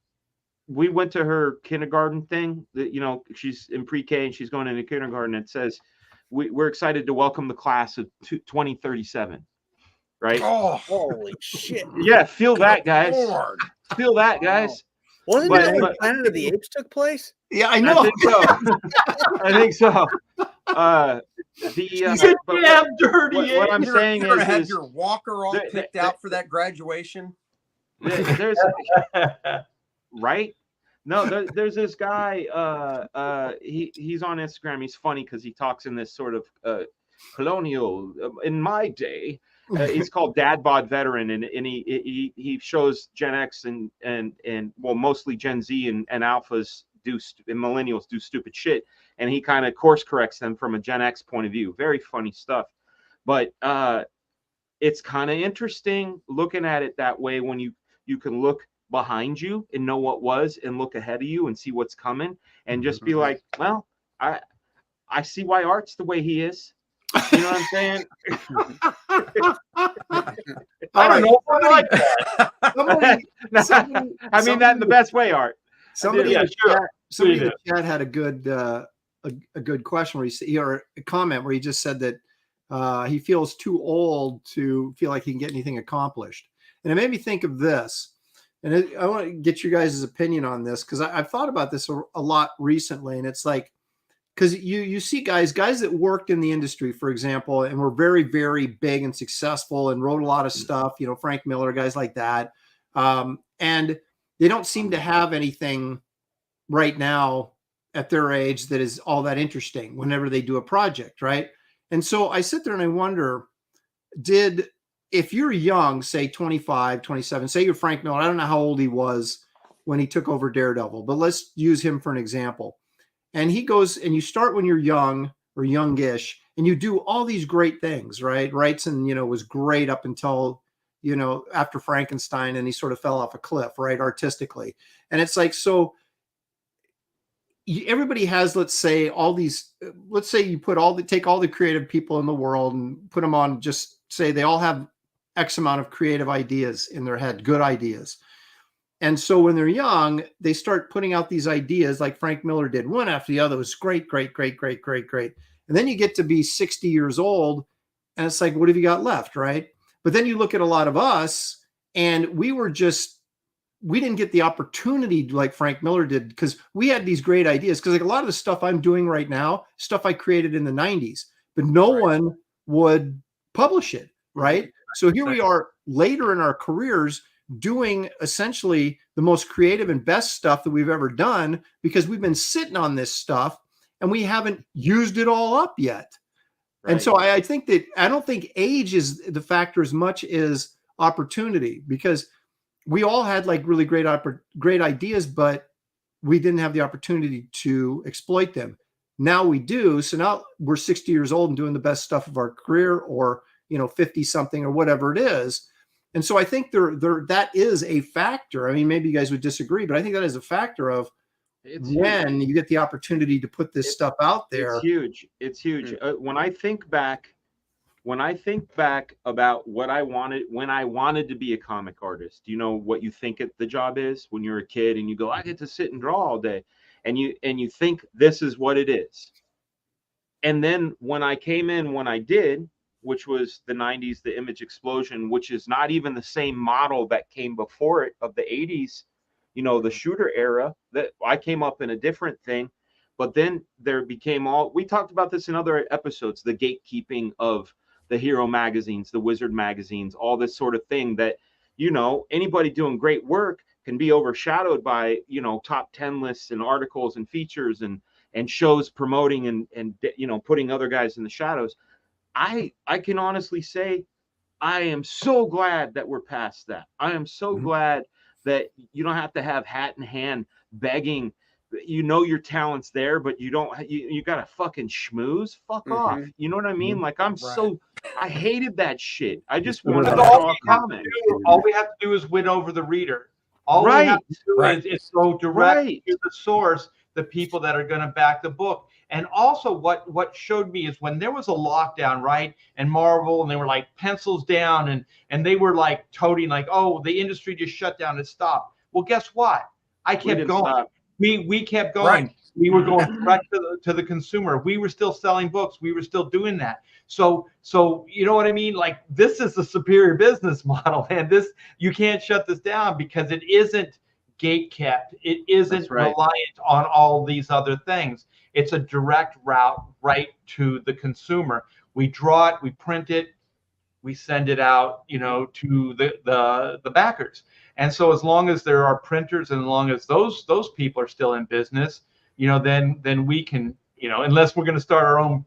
we went to her kindergarten thing, that she's in pre-K and she's going into kindergarten. It says we're excited to welcome the class of 2037. Right? Oh, holy shit! Yeah, feel that, guys. Lord. Feel that, guys. Wasn't that when Planet of the Apes took place? Yeah, I know. I think so. I think so. What I'm saying you're gonna have is your walker all picked out for that graduation. There's right. No, there's this guy. He's on Instagram. He's funny because he talks in this sort of colonial. In my day, he's called Dad Bod Veteran, and he shows Gen X and well, mostly Gen Z and alphas and millennials do stupid shit, and he kind of course corrects them from a Gen X point of view. Very funny stuff, but it's kind of interesting looking at it that way when you can look behind you and know what was, and look ahead of you and see what's coming, and just be like, well, I see why Art's the way he is. You know what I'm saying? I don't know if I like that. I mean that in the best way, Art. Somebody in the chat had a good question where or a comment where he just said that he feels too old to feel like he can get anything accomplished. And it made me think of this. And I want to get your guys' opinion on this, because I've thought about this a lot recently. And it's like, because you see guys that worked in the industry, for example, and were very, very big and successful and wrote a lot of stuff, Frank Miller, guys like that. And they don't seem to have anything right now at their age that is all that interesting whenever they do a project, right? And so I sit there and I wonder, if you're young, say 25, 27, say you're Frank Miller, I don't know how old he was when he took over Daredevil, but let's use him for an example. And he goes, and you start when you're young or youngish, and you do all these great things, right? Wrightson, was great up until, after Frankenstein, and he sort of fell off a cliff, right? Artistically. And it's like, so everybody has, let's say you take all the creative people in the world and put them on, just say they all have X amount of creative ideas in their head, good ideas. And so when they're young, they start putting out these ideas like Frank Miller did, one after the other. It was great. And then you get to be 60 years old, and it's like, what have you got left, right? But then you look at a lot of us, and we didn't get the opportunity like Frank Miller did, because we had these great ideas. Because like a lot of the stuff I'm doing right now, stuff I created in the 90s, but no one would publish it, right? So here we are later in our careers doing essentially the most creative and best stuff that we've ever done because we've been sitting on this stuff and we haven't used it all up yet. Right. And so I think that I don't think age is the factor as much as opportunity, because we all had like really great ideas, but we didn't have the opportunity to exploit them. Now we do. So now we're 60 years old and doing the best stuff of our career, or 50 something or whatever it is. And so I think that is a factor. I mean, maybe you guys would disagree, but I think that is a factor of when you get the opportunity to put this stuff out there. It's huge. It's huge. When I think back about what I wanted when I wanted to be a comic artist, you know what you think the job is when you're a kid and you go, I get to sit and draw all day, and you think this is what it is. And then when I came in, when I did, which was the 90s, the image explosion, which is not even the same model that came before it of the 80s, the shooter era, that I came up in a different thing. But then there became we talked about this in other episodes, the gatekeeping of the hero magazines, the wizard magazines, all this sort of thing that, anybody doing great work can be overshadowed by, top 10 lists and articles and features and shows promoting and putting other guys in the shadows. I can honestly say I am so glad that we're past that. I am so glad that you don't have to have hat in hand begging. Your talent's there, but you don't. You got to fucking schmooze. Fuck off. You know what I mean? Like I hated that shit. I just wanted to draw a comic. All we have to do is win over the reader. All we have to do is go direct to the source, the people that are going to back the book. And also what showed me is when there was a lockdown, right? And Marvel, and they were like pencils down and they were like toting like, oh, the industry just shut down and stopped. Well, guess what? I kept going. Stop. We kept going. Right. We were going direct to the consumer. We were still selling books. We were still doing that. So you know what I mean? Like, this is a superior business model, and you can't shut this down because it isn't gate kept. It isn't reliant on all these other things. It's a direct route right to the consumer. We draw it, we print it, we send it out, to the backers. And so as long as there are printers and as long as those people are still in business, then we can, unless we're going to start our own,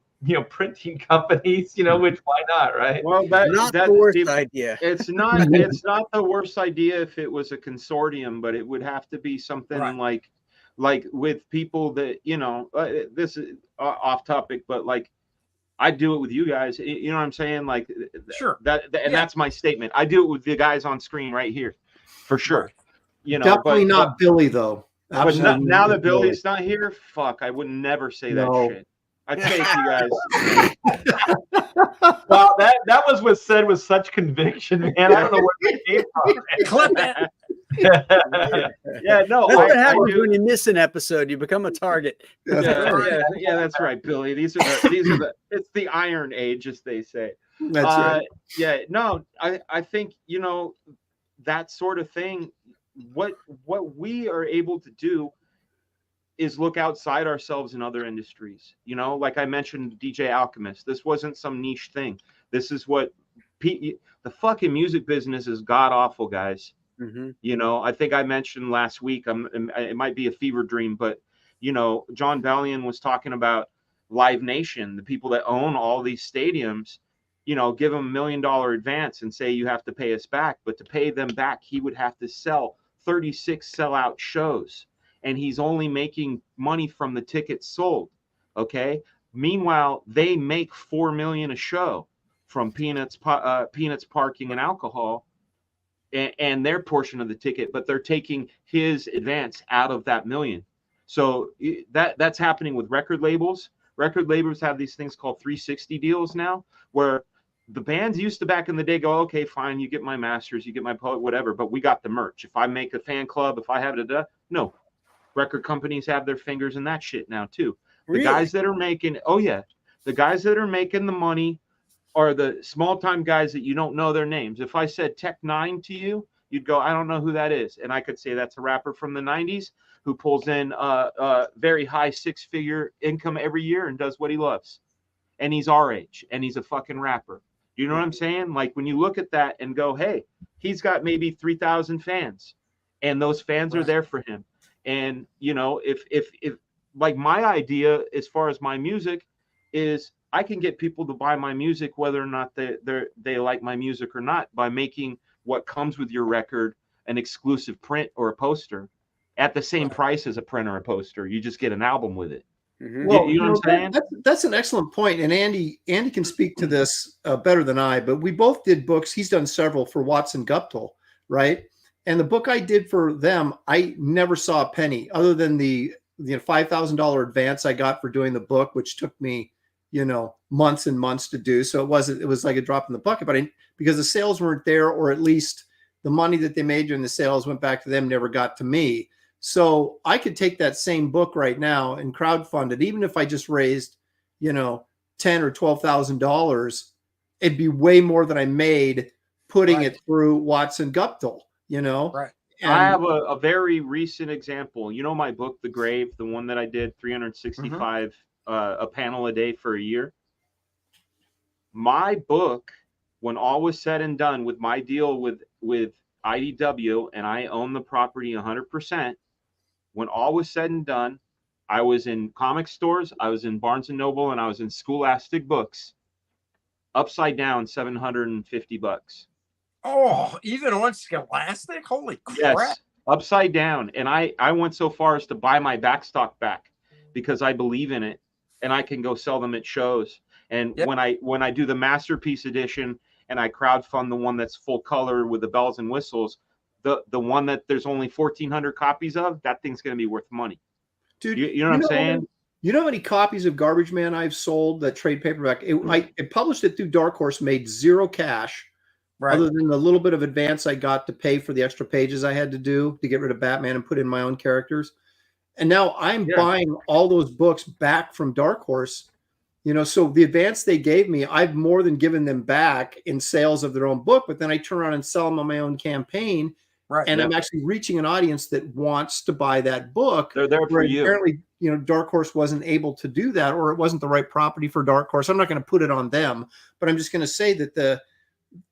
printing companies, which why not, right? Well, that's the worst idea. It's not the worst idea if it was a consortium, but it would have to be something like with people that, this is off topic, but like I do it with you guys. You know what I'm saying? Like, sure. That's my statement. I do it with the guys on screen right here. For sure, definitely not Billy though. But now that Billy's not here, fuck, I would never say that shit. I take you guys. Well, that was said with such conviction, man. I don't know where it came from. Clip it. Yeah, no. That's what happens when you miss an episode. You become a target. Yeah, that's right, Billy. These are it's the Iron Age, as they say. That's right. Yeah, no, I think that sort of thing. What we are able to do is look outside ourselves in other industries. Like I mentioned, DJ Alchemist. This wasn't some niche thing. This is what the fucking music business is god awful, guys. I think I mentioned last week. It might be a fever dream, but John Bellion was talking about Live Nation, the people that own all these stadiums. Give them $1 million advance and say you have to pay us back. But to pay them back, he would have to sell 36 sellout shows, and he's only making money from the tickets sold. Okay. Meanwhile, they make $4 million a show from peanuts, parking, and alcohol, and their portion of the ticket. But they're taking his advance out of that $1 million. So that's happening with record labels. Record labels have these things called 360 deals now, where the bands used to back in the day go, okay, fine, you get my masters, you get my poet, whatever, but we got the merch. If I make a fan club, if I have it, no. Record companies have their fingers in that shit now too. The guys that are making, the guys that are making the money are the small time guys that you don't know their names. If I said Tech Nine to you, you'd go, I don't know who that is. And I could say that's a rapper from the 90s who pulls in very high 6-figure income every year and does what he loves. and he's our age, and he's a fucking rapper. You know what I'm saying? Like when you look at that and go, hey, he's got maybe 3,000 fans, and those fans are there for him. And you know, if like my idea as far as my music is, I can get people to buy my music whether or not they like my music or not, by making what comes with your record an exclusive print or a poster at the same price as a print or a poster. You just get an album with it. Well, you know what I'm saying? That's an excellent point, and Andy can speak to this better than I. But we both did books. He's done several for Watson Guptill, right? And the book I did for them, I never saw a penny other than the $5,000 advance I got for doing the book, which took me, months and months to do. So it was like a drop in the bucket. But because the sales weren't there, or at least the money that they made during the sales went back to them, never got to me. So I could take that same book right now and crowdfund it, even if I just raised, $10,000 or $12,000, it'd be way more than I made putting it through Watson Guptill, Right. And I have a very recent example. You know my book, The Grave, the one that I did 365 a panel a day for a year. My book, when all was said and done with my deal with IDW, and I own the property 100%, when all was said and done, I was in comic stores, I was in Barnes and Noble, and I was in Scholastic Books. Upside down, $750. Oh, even on Scholastic? Holy crap. Yes, upside down. And I went so far as to buy my backstock back because I believe in it, and I can go sell them at shows. And when I do the masterpiece edition and I crowdfund the one that's full color with the bells and whistles, the one that there's only 1,400 copies of, that thing's going to be worth money. dude, You know what I'm saying? You know how many copies of Garbage Man I've sold, that trade paperback? I published it through Dark Horse, made zero cash, other than the little bit of advance I got to pay for the extra pages I had to do to get rid of Batman and put in my own characters. And now I'm buying all those books back from Dark Horse. So the advance they gave me, I've more than given them back in sales of their own book, but then I turn around and sell them on my own campaign. Right. And I'm actually reaching an audience that wants to buy that book. They're there for you. Apparently, Dark Horse wasn't able to do that, or it wasn't the right property for Dark Horse. I'm not going to put it on them, but I'm just going to say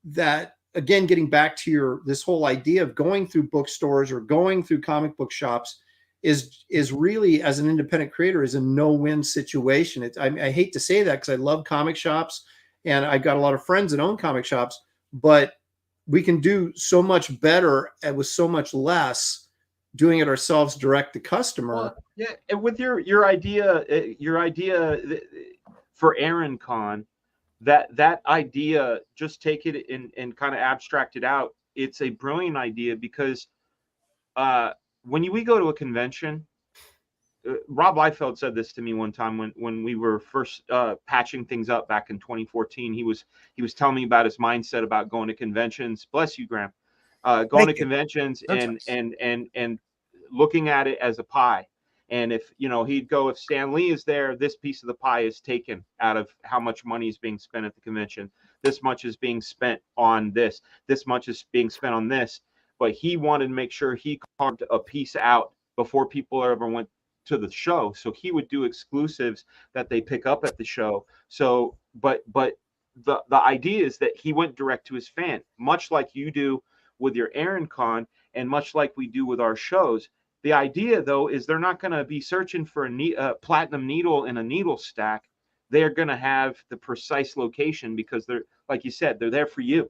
that again, getting back to this whole idea of going through bookstores or going through comic book shops is really, as an independent creator, is a no-win situation. I hate to say that because I love comic shops and I've got a lot of friends that own comic shops, but we can do so much better and with so much less doing it ourselves direct to customer. And with your idea for Aaron Con, that idea, just take it and kind of abstract it out. It's a brilliant idea because when we go to a convention, Rob Liefeld said this to me one time when we were first patching things up back in 2014. He was telling me about his mindset about going to conventions. Bless you, Graham. Going to conventions and looking at it as a pie. And if he'd go, if Stan Lee is there, this piece of the pie is taken out of how much money is being spent at the convention. This much is being spent on this. This much is being spent on this. But he wanted to make sure he carved a piece out before people ever went to the show. So he would do exclusives that they pick up at the show. So, but the idea is that he went direct to his fan, much like you do with your Aaron Con and much like we do with our shows. The idea, though, is they're not going to be searching for a platinum needle in a needle stack. They're going to have the precise location because they're, like you said, they're there for you.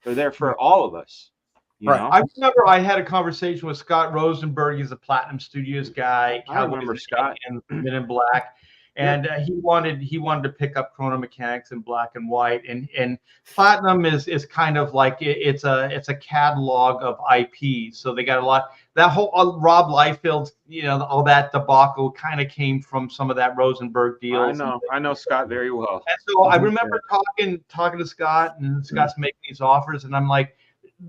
They're there for all of us. You know? I remember I had a conversation with Scott Rosenberg. He's a Platinum Studios guy. I remember Scott and Men in Black, and he wanted to pick up Chrono Mechanics in black and white. And Platinum is kind of like it's a catalog of IP. So they got a lot. That whole Rob Liefeld's, all that debacle kind of came from some of that Rosenberg deal. I know Scott very well. And so I remember talking to Scott, and Scott's making these offers, and I'm like,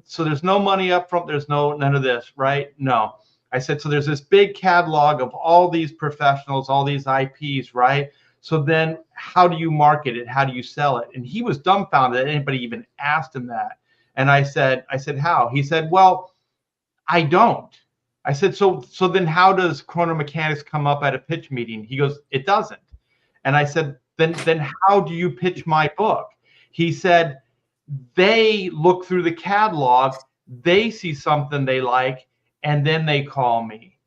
so there's no money up front. There's none of this, right? No. I said, so there's this big catalog of all these professionals, all these IPs, right? So then how do you market it? How do you sell it? And he was dumbfounded that anybody even asked him that. And I said, how? He said, well, I don't. I said, so then how does Chrono Mechanics come up at a pitch meeting? He goes, it doesn't. And I said, then how do you pitch my book? He said, they look through the catalog, they see something they like, and then they call me.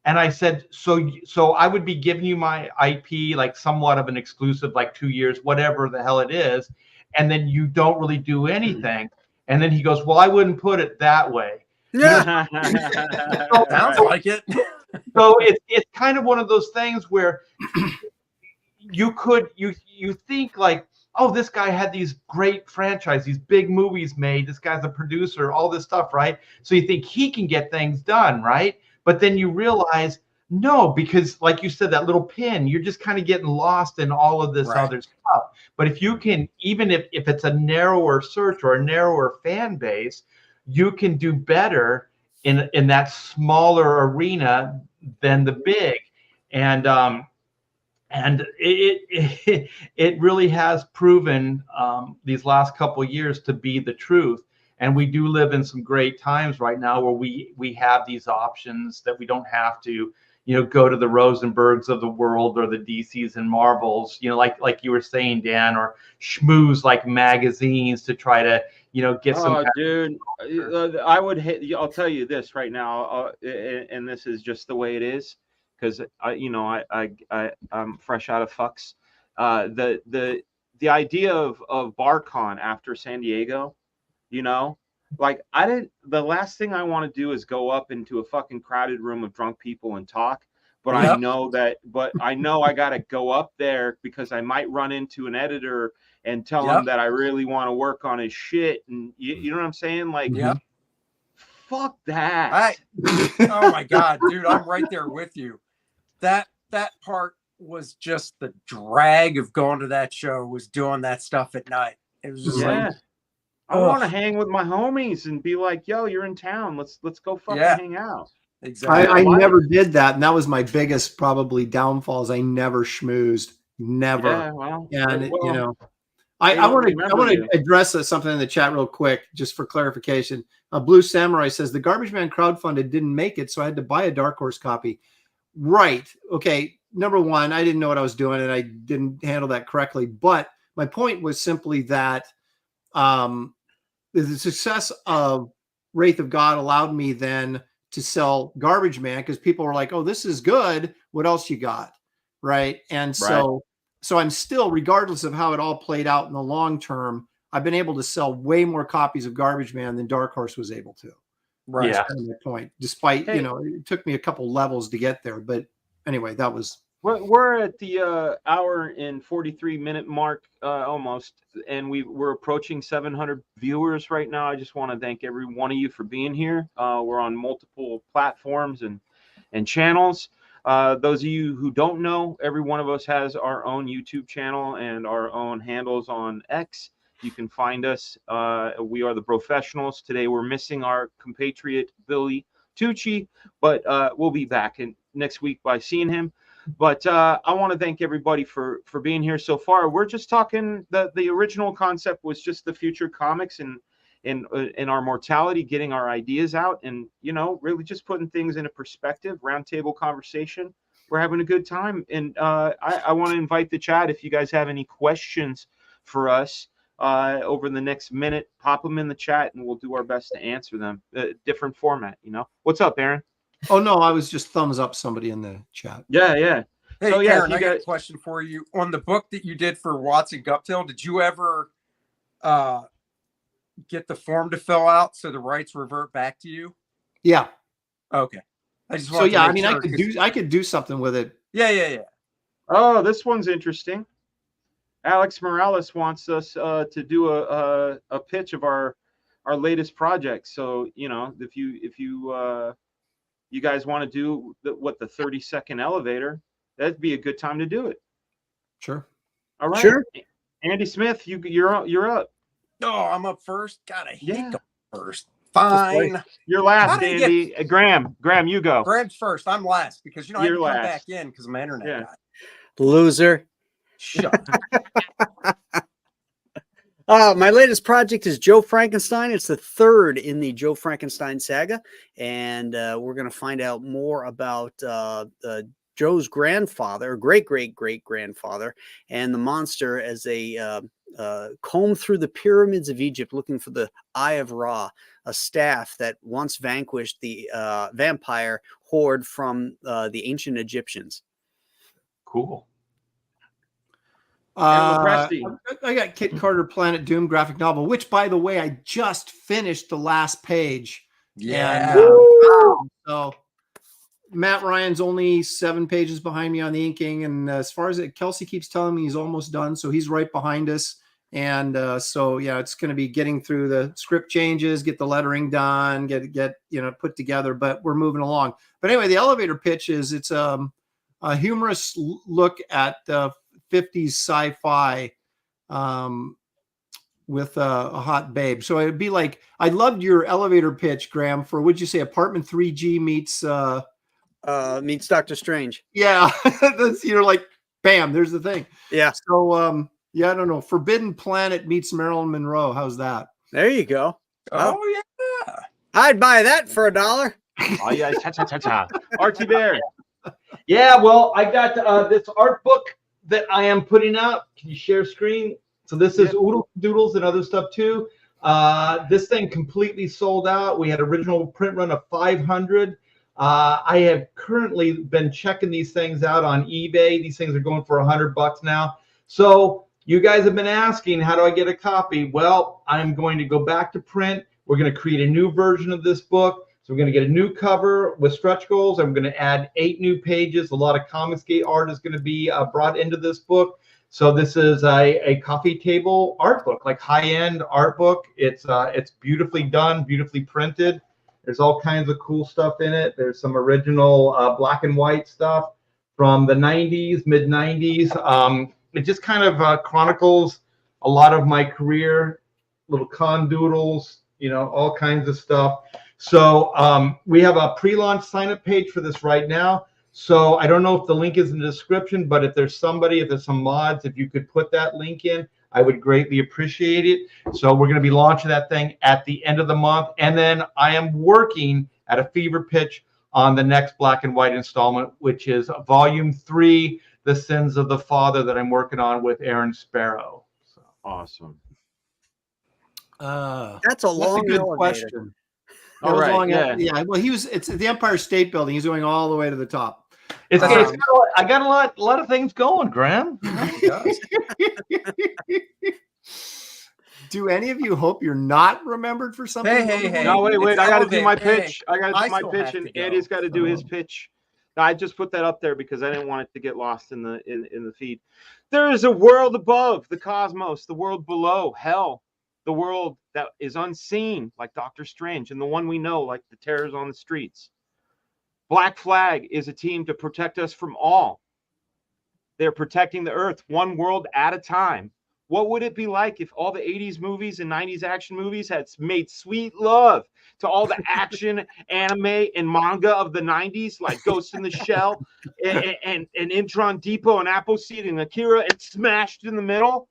And I said, so I would be giving you my IP, like somewhat of an exclusive, like 2 years, whatever the hell it is, and then you don't really do anything. And then he goes, well, I wouldn't put it that way. Yeah. Sounds like it. So it's kind of one of those things where you think like, oh, this guy had these great franchise, these big movies made, this guy's a producer, all this stuff, right? So you think he can get things done, right? But then you realize, no, because like you said, that little pin, you're just kind of getting lost in all of this other stuff. But if you can, even if it's a narrower search or a narrower fan base, you can do better in that smaller arena than the big. And it really has proven these last couple of years to be the truth. And we do live in some great times right now where we have these options that we don't have to, go to the Rosenbergs of the world or the DCs and Marvels, like you were saying, Dan, or schmooze like magazines to try to, get some. Oh, dude, I would hit. I'll tell you this right now, and this is just the way it is, because I'm fresh out of fucks. The idea of BarCon after San Diego, like the last thing I want to do is go up into a fucking crowded room of drunk people and talk. But I know I got to go up there because I might run into an editor and tell him that I really want to work on his shit. And you know what I'm saying? Like, fuck that. Oh my God, dude, I'm right there with you. That part was just the drag of going to that show, was doing that stuff at night. It was just like, I want to hang with my homies and be like, yo, you're in town. Let's go fucking hang out. Exactly. I never did that. And that was my biggest probably downfalls. I never schmoozed. Never. Yeah, well, and I want to address something in the chat real quick, just for clarification. Blue Samurai says the Garbage Man crowdfunded didn't make it, so I had to buy a Dark Horse copy. Right. Okay. Number one, I didn't know what I was doing, and I didn't handle that correctly. But my point was simply that the success of Wraith of God allowed me then to sell Garbage Man, because people were like, oh, this is good. What else you got? Right. And so I'm still, regardless of how it all played out in the long term, I've been able to sell way more copies of Garbage Man than Dark Horse was able to. right. Yeah. That's kind of my point. Despite, it took me a couple levels to get there. But anyway, that was. We're at the hour and 43-minute mark almost, and we're approaching 700 viewers right now. I just want to thank every one of you for being here. We're on multiple platforms and channels. Those of you who don't know, every one of us has our own YouTube channel and our own handles on X. You can find us. We are the Professionals. Today we're missing our compatriot Billy Tucci, but we'll be back next week by seeing him. But I want to thank everybody for being here so far. We're just talking, the original concept was just the future comics and our mortality, getting our ideas out, and really just putting things in a perspective. Roundtable conversation. We're having a good time, and I want to invite the chat. If you guys have any questions for us over the next minute, pop them in the chat, and we'll do our best to answer them. Different format, What's up, Aaron? Oh no, I was just thumbs up somebody in the chat. Yeah. Hey, So Aaron, I got a question for you. On the book that you did for Watson Guptill, did you ever get the form to fill out so the rights revert back to you? Yeah. Okay. I just So yeah, I mean, I could do something with it. Yeah. Oh, this one's interesting. Alex Morales wants us to do a pitch of our latest project. So if you guys want to do the 30-second elevator, that'd be a good time to do it. Sure. All right. Sure. Andy Smith, you're up. Oh, I'm up first. God, I hate going first. Fine. Fine. You're last, Andy. Graham, you go. Graham's first. I'm last because I had to come back in because of my internet. Yeah. Guy. Loser. Shut up. My latest project is Joe Frankenstein. It's the third in the Joe Frankenstein saga, and we're going to find out more about Joe's grandfather, great grandfather, and the monster as they comb through the pyramids of Egypt looking for the Eye of Ra, a staff that once vanquished the vampire horde from the ancient Egyptians. Cool. I got Kit Carter Planet Doom graphic novel, which, by the way, I just finished the last page. Yeah. And, so Matt Ryan's only 7 pages behind me on the inking, and as far as Kelsey keeps telling me he's almost done, so he's right behind us. And so yeah, it's going to be getting through the script changes, get the lettering done, get put together, but we're moving along. But anyway, the elevator pitch is it's a humorous look at 50s sci-fi with a hot babe. So it'd be like, I loved your elevator pitch, Graham, for, would you say, Apartment 3G meets Doctor Strange. Yeah. That's, like, bam, there's the thing. Yeah. So yeah, I don't know. Forbidden Planet meets Marilyn Monroe. How's that? There you go. Oh yeah. I'd buy that for $1. Oh yeah, cha. RT Bear. Yeah, well, I got this art book that I am putting out. Can you share screen? So this is Oodle Doodles and other stuff too. This thing completely sold out. We had original print run of 500. I have currently been checking these things out on eBay. These things are going for $100 now. So you guys have been asking, how do I get a copy? Well, I'm going to go back to print. We're going to create a new version of this book. So we're going to get a new cover with stretch goals. I'm going to add 8 new pages. A lot of Comicsgate art is going to be brought into this book. So this is a coffee table art book, like high-end art book. It's beautifully done, beautifully printed. There's all kinds of cool stuff in it. There's some original black and white stuff from the 90s, mid-90s. It just kind of chronicles a lot of my career, little condoodles, all kinds of stuff. So we have a pre-launch sign-up page for this right now. So I don't know if the link is in the description, but if there's some mods, if you could put that link in, I would greatly appreciate it. So we're going to be launching that thing at the end of the month. And then I am working at a fever pitch on the next black and white installment, which is volume 3, The Sins of the Father, that I'm working on with Aaron Sparrow. So Awesome. That's a good question. All right. Yeah. Well, it's at the Empire State Building. He's going all the way to the top. I got a lot of things going, Graham. Do any of you hope you're not remembered for something? Hey. No, wait. I got to do my pitch. Hey, I got to do my pitch, and Andy's got to do his pitch. No, I just put that up there because I didn't want it to get lost in the feed. There is a world above the cosmos, the world below hell, the world that is unseen, like Doctor Strange, and the one we know, like the terrors on the streets. Black Flag is a team to protect us from all. They're protecting the earth one world at a time. What would it be like if all the 80s movies and 90s action movies had made sweet love to all the action, anime, and manga of the 90s, like Ghost in the Shell and Intron Depot and Appleseed and Akira, and smashed in the middle?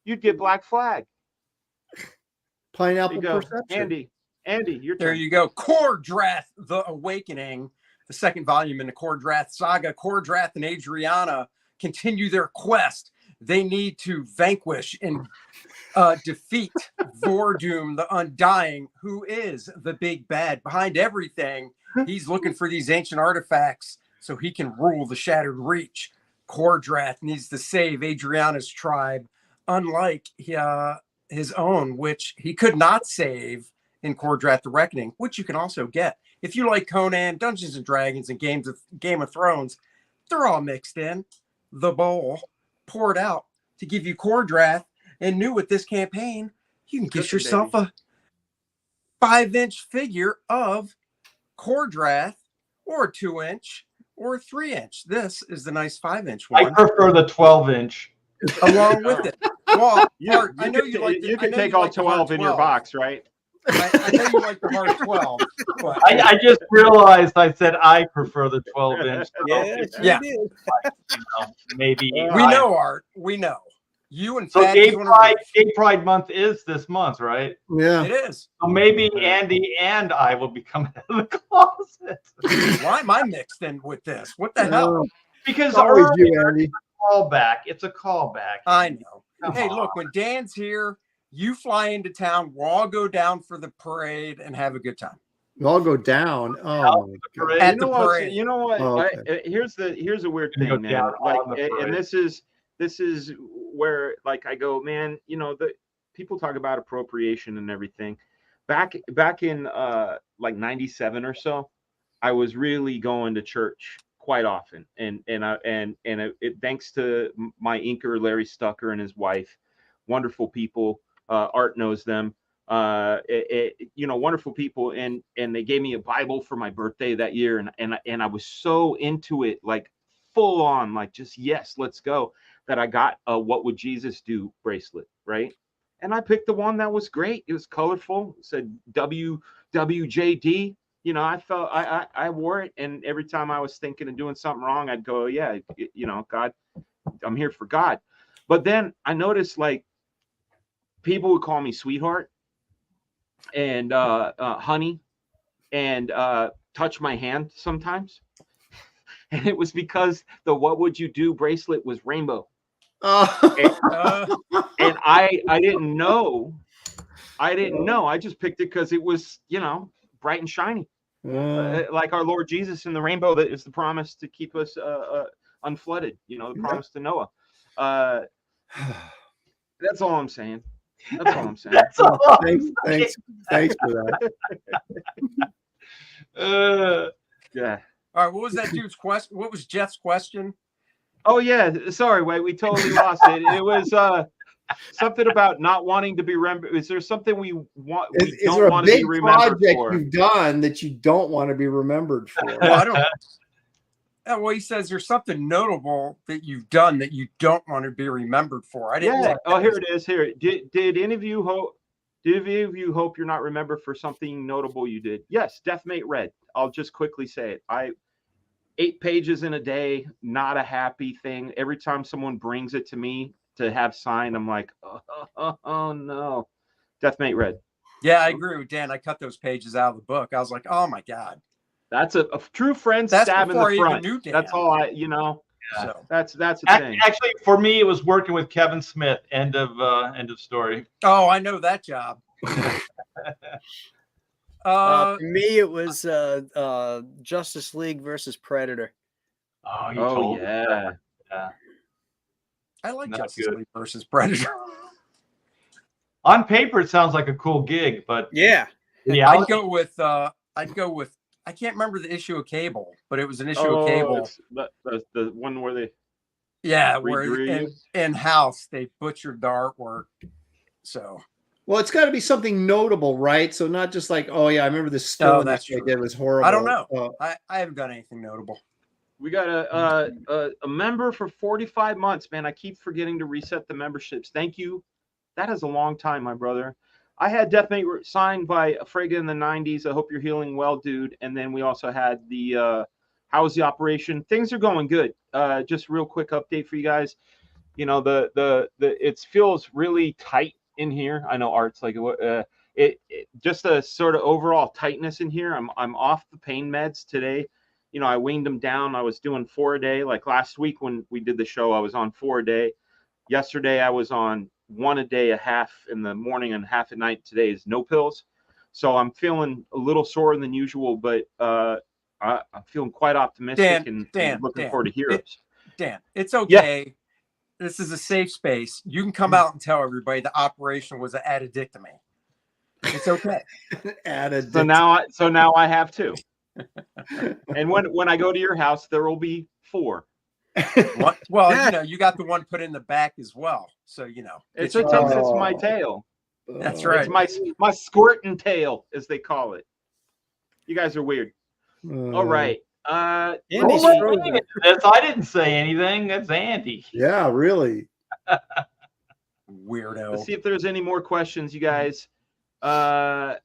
You'd get Black Flag. Pineapple Perception. Andy, your turn. There you go. KOR-DRATH, The Awakening, the second volume in the KOR-DRATH saga. KOR-DRATH and Adriana continue their quest. They need to vanquish and defeat Vordoom, the Undying, who is the big bad behind everything. He's looking for these ancient artifacts so he can rule the Shattered Reach. KOR-DRATH needs to save Adriana's tribe, unlike his own, which he could not save in KOR-DRATH The Reckoning, which you can also get. If you like Conan, Dungeons and Dragons, and Game of Thrones, they're all mixed in. The bowl poured out to give you KOR-DRATH, and new with this campaign, you can get yourself a 5-inch figure of KOR-DRATH, or a 2-inch, or a 3-inch. This is the nice 5-inch one. I prefer the 12-inch. Along with it. Well, I know you can take all 12 in your box, right? I know you like the hard 12. But I just realized I said I prefer the 12-inch. Yeah. Maybe we know, Art. We know. You and So Thad Gay doing Pride Month is this month, right? Yeah. it is. So maybe Andy and I will be coming out of the closet. Why am I mixed in with this? What the hell? Because It's always earlier, you, Andy. callback. It's a callback. I Andy. know. Come Hey, on. look, when Dan's here, you fly into town. We'll all go down for the parade and have a good time. We all go down. Oh, my God. Parade. At You the know what? parade. You know what? Oh, okay. Here's a weird Gonna go thing, man. down Like, on the and parade. this is where, like, I go, man. You know, the people talk about appropriation and everything. Back in like 97 or so, I was really going to church quite often, and thanks to my inker Larry Stucker and his wife, wonderful people. Art knows them. Wonderful people, and they gave me a Bible for my birthday that year, and I was so into it, like full on, like just yes, let's go, that I got a "What Would Jesus Do" bracelet, right? And I picked the one that was great. It was colorful. It said WWJD. You know, I wore it, and every time I was thinking of doing something wrong, I'd go, yeah, God, I'm here for God. But then I noticed, like, people would call me sweetheart and honey, and touch my hand sometimes. And it was because the "What Would You Do" bracelet was rainbow. Oh. And I didn't know. I just picked it because it was, bright and shiny. Like our Lord Jesus in the rainbow, that is the promise to keep us unflooded, the promise to Noah. That's all I'm saying. That's all I'm saying. That's all. Thanks for that. Yeah. All right, what was that dude's question? What was Jeff's question? Oh yeah, sorry, wait, we totally lost it. It was something about not wanting to be remembered. Is there something we want? Is We don't there a want to be big remembered project for? you've done that you don't want to be remembered for? Well, I don't. Well, he says there's something notable that you've done that you don't want to be remembered for. I didn't. Yeah. take Oh, that. here it is. Here. Did any of you hope? Did any of you hope you're not remembered for something notable you did? Yes, Deathmate Red. I'll just quickly say it. 8 pages in a day, not a happy thing. Every time someone brings it to me to have signed, I'm like, oh no. Deathmate Red. Yeah, I agree with Dan. I cut those pages out of the book. I was like, oh my God. That's a true friend That's stab in before the I even front. knew Dan. That's all So that's a thing. Actually, for me, it was working with Kevin Smith. End of story. oh, I know that job. For me, it was Justice League versus Predator. Oh, you Oh told me. yeah. Yeah. I like Not Justice good. League versus Predator. On paper, it sounds like a cool gig, but Yeah. yeah, I'd go with I can't remember the issue of Cable, but it was an issue of Cable. It's the one where they Yeah, where redrew in house they butchered the artwork. So Well, it's got to be something notable, right? So not just like, oh yeah, I remember the still that's I true. did was horrible. I don't know. I haven't done anything notable. we got a member for 45 months, man. I keep forgetting to reset the memberships. Thank you. That is a long time, my brother. I had Deathmate signed by Frega in the 90s. I hope you're healing well, dude. And then we also had the how's the operation? Things are going good. Just real quick update for you guys. It feels really tight in here. I know Art's like it just a sort of overall tightness in here. I'm off the pain meds today. I weaned them down. I was doing 4 a day. Like last week when we did the show, I was on 4 a day. Yesterday I was on 1 a day, a half in the morning and half at night. Today is no pills. So I'm feeling a little sore than usual, but I'm feeling quite optimistic and looking forward to heroes. Dan, it's okay. Yeah. This is a safe space. You can come out and tell everybody the operation was an addictomy. It's okay. So now I have 2. And when I go to your house, there will be 4. What? Well, you got the one put in the back as well. So it's my tail. That's right. It's my squirting tail, as they call it. You guys are weird. All right. I didn't say anything. That's Andy. Yeah, really. Weirdo. Let's see if there's any more questions, you guys. Let's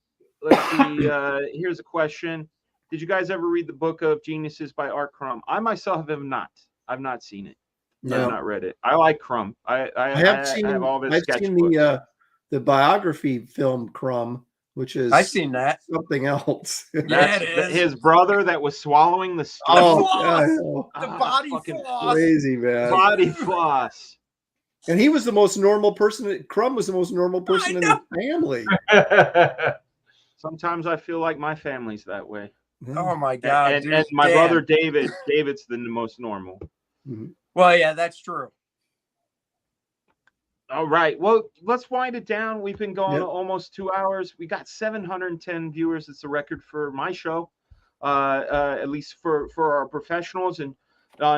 see. Here's a question. Did you guys ever read the Book of Geniuses by Art Crumb? I myself have not. I've not seen it. No. I've not read it. I like Crumb. I have seen. have all of his I've sketch seen books. the biography film Crumb, which is I've seen that. something else. Yeah, it is. His brother that was swallowing the stuff. Oh, Floss! I know. The body fucking floss. Crazy, man. body floss. And he was the most normal person. Crumb was the most normal person in the family. Sometimes I feel like my family's that way. Oh my God, And, dude. and my Dan. brother David's the most normal. Well, yeah, that's true. All right. Well, let's wind it down. We've been going Yep. almost 2 hours. We got 710 viewers. It's a record for my show, at least for our professionals. And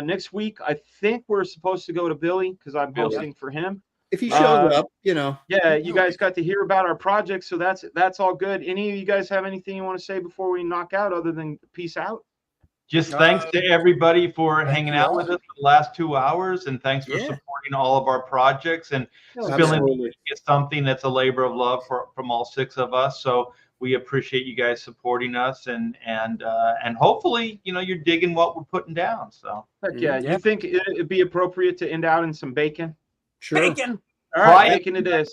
next week, I think we're supposed to go to Billy because I'm hosting for him. If he shows up, you know. Yeah, you guys got to hear about our project, so that's all good. Any of you guys have anything you want to say before we knock out, other than peace out? Just thanks to everybody for hanging you out all. with us for the last 2 hours, and thanks for supporting all of our projects and spilling something that's a labor of love from all 6 of us. So we appreciate you guys supporting us, and hopefully, you know, you're digging what we're putting down. So Heck yeah. You think it'd be appropriate to end out in some bacon? Sure. Bacon. All right, bacon it is.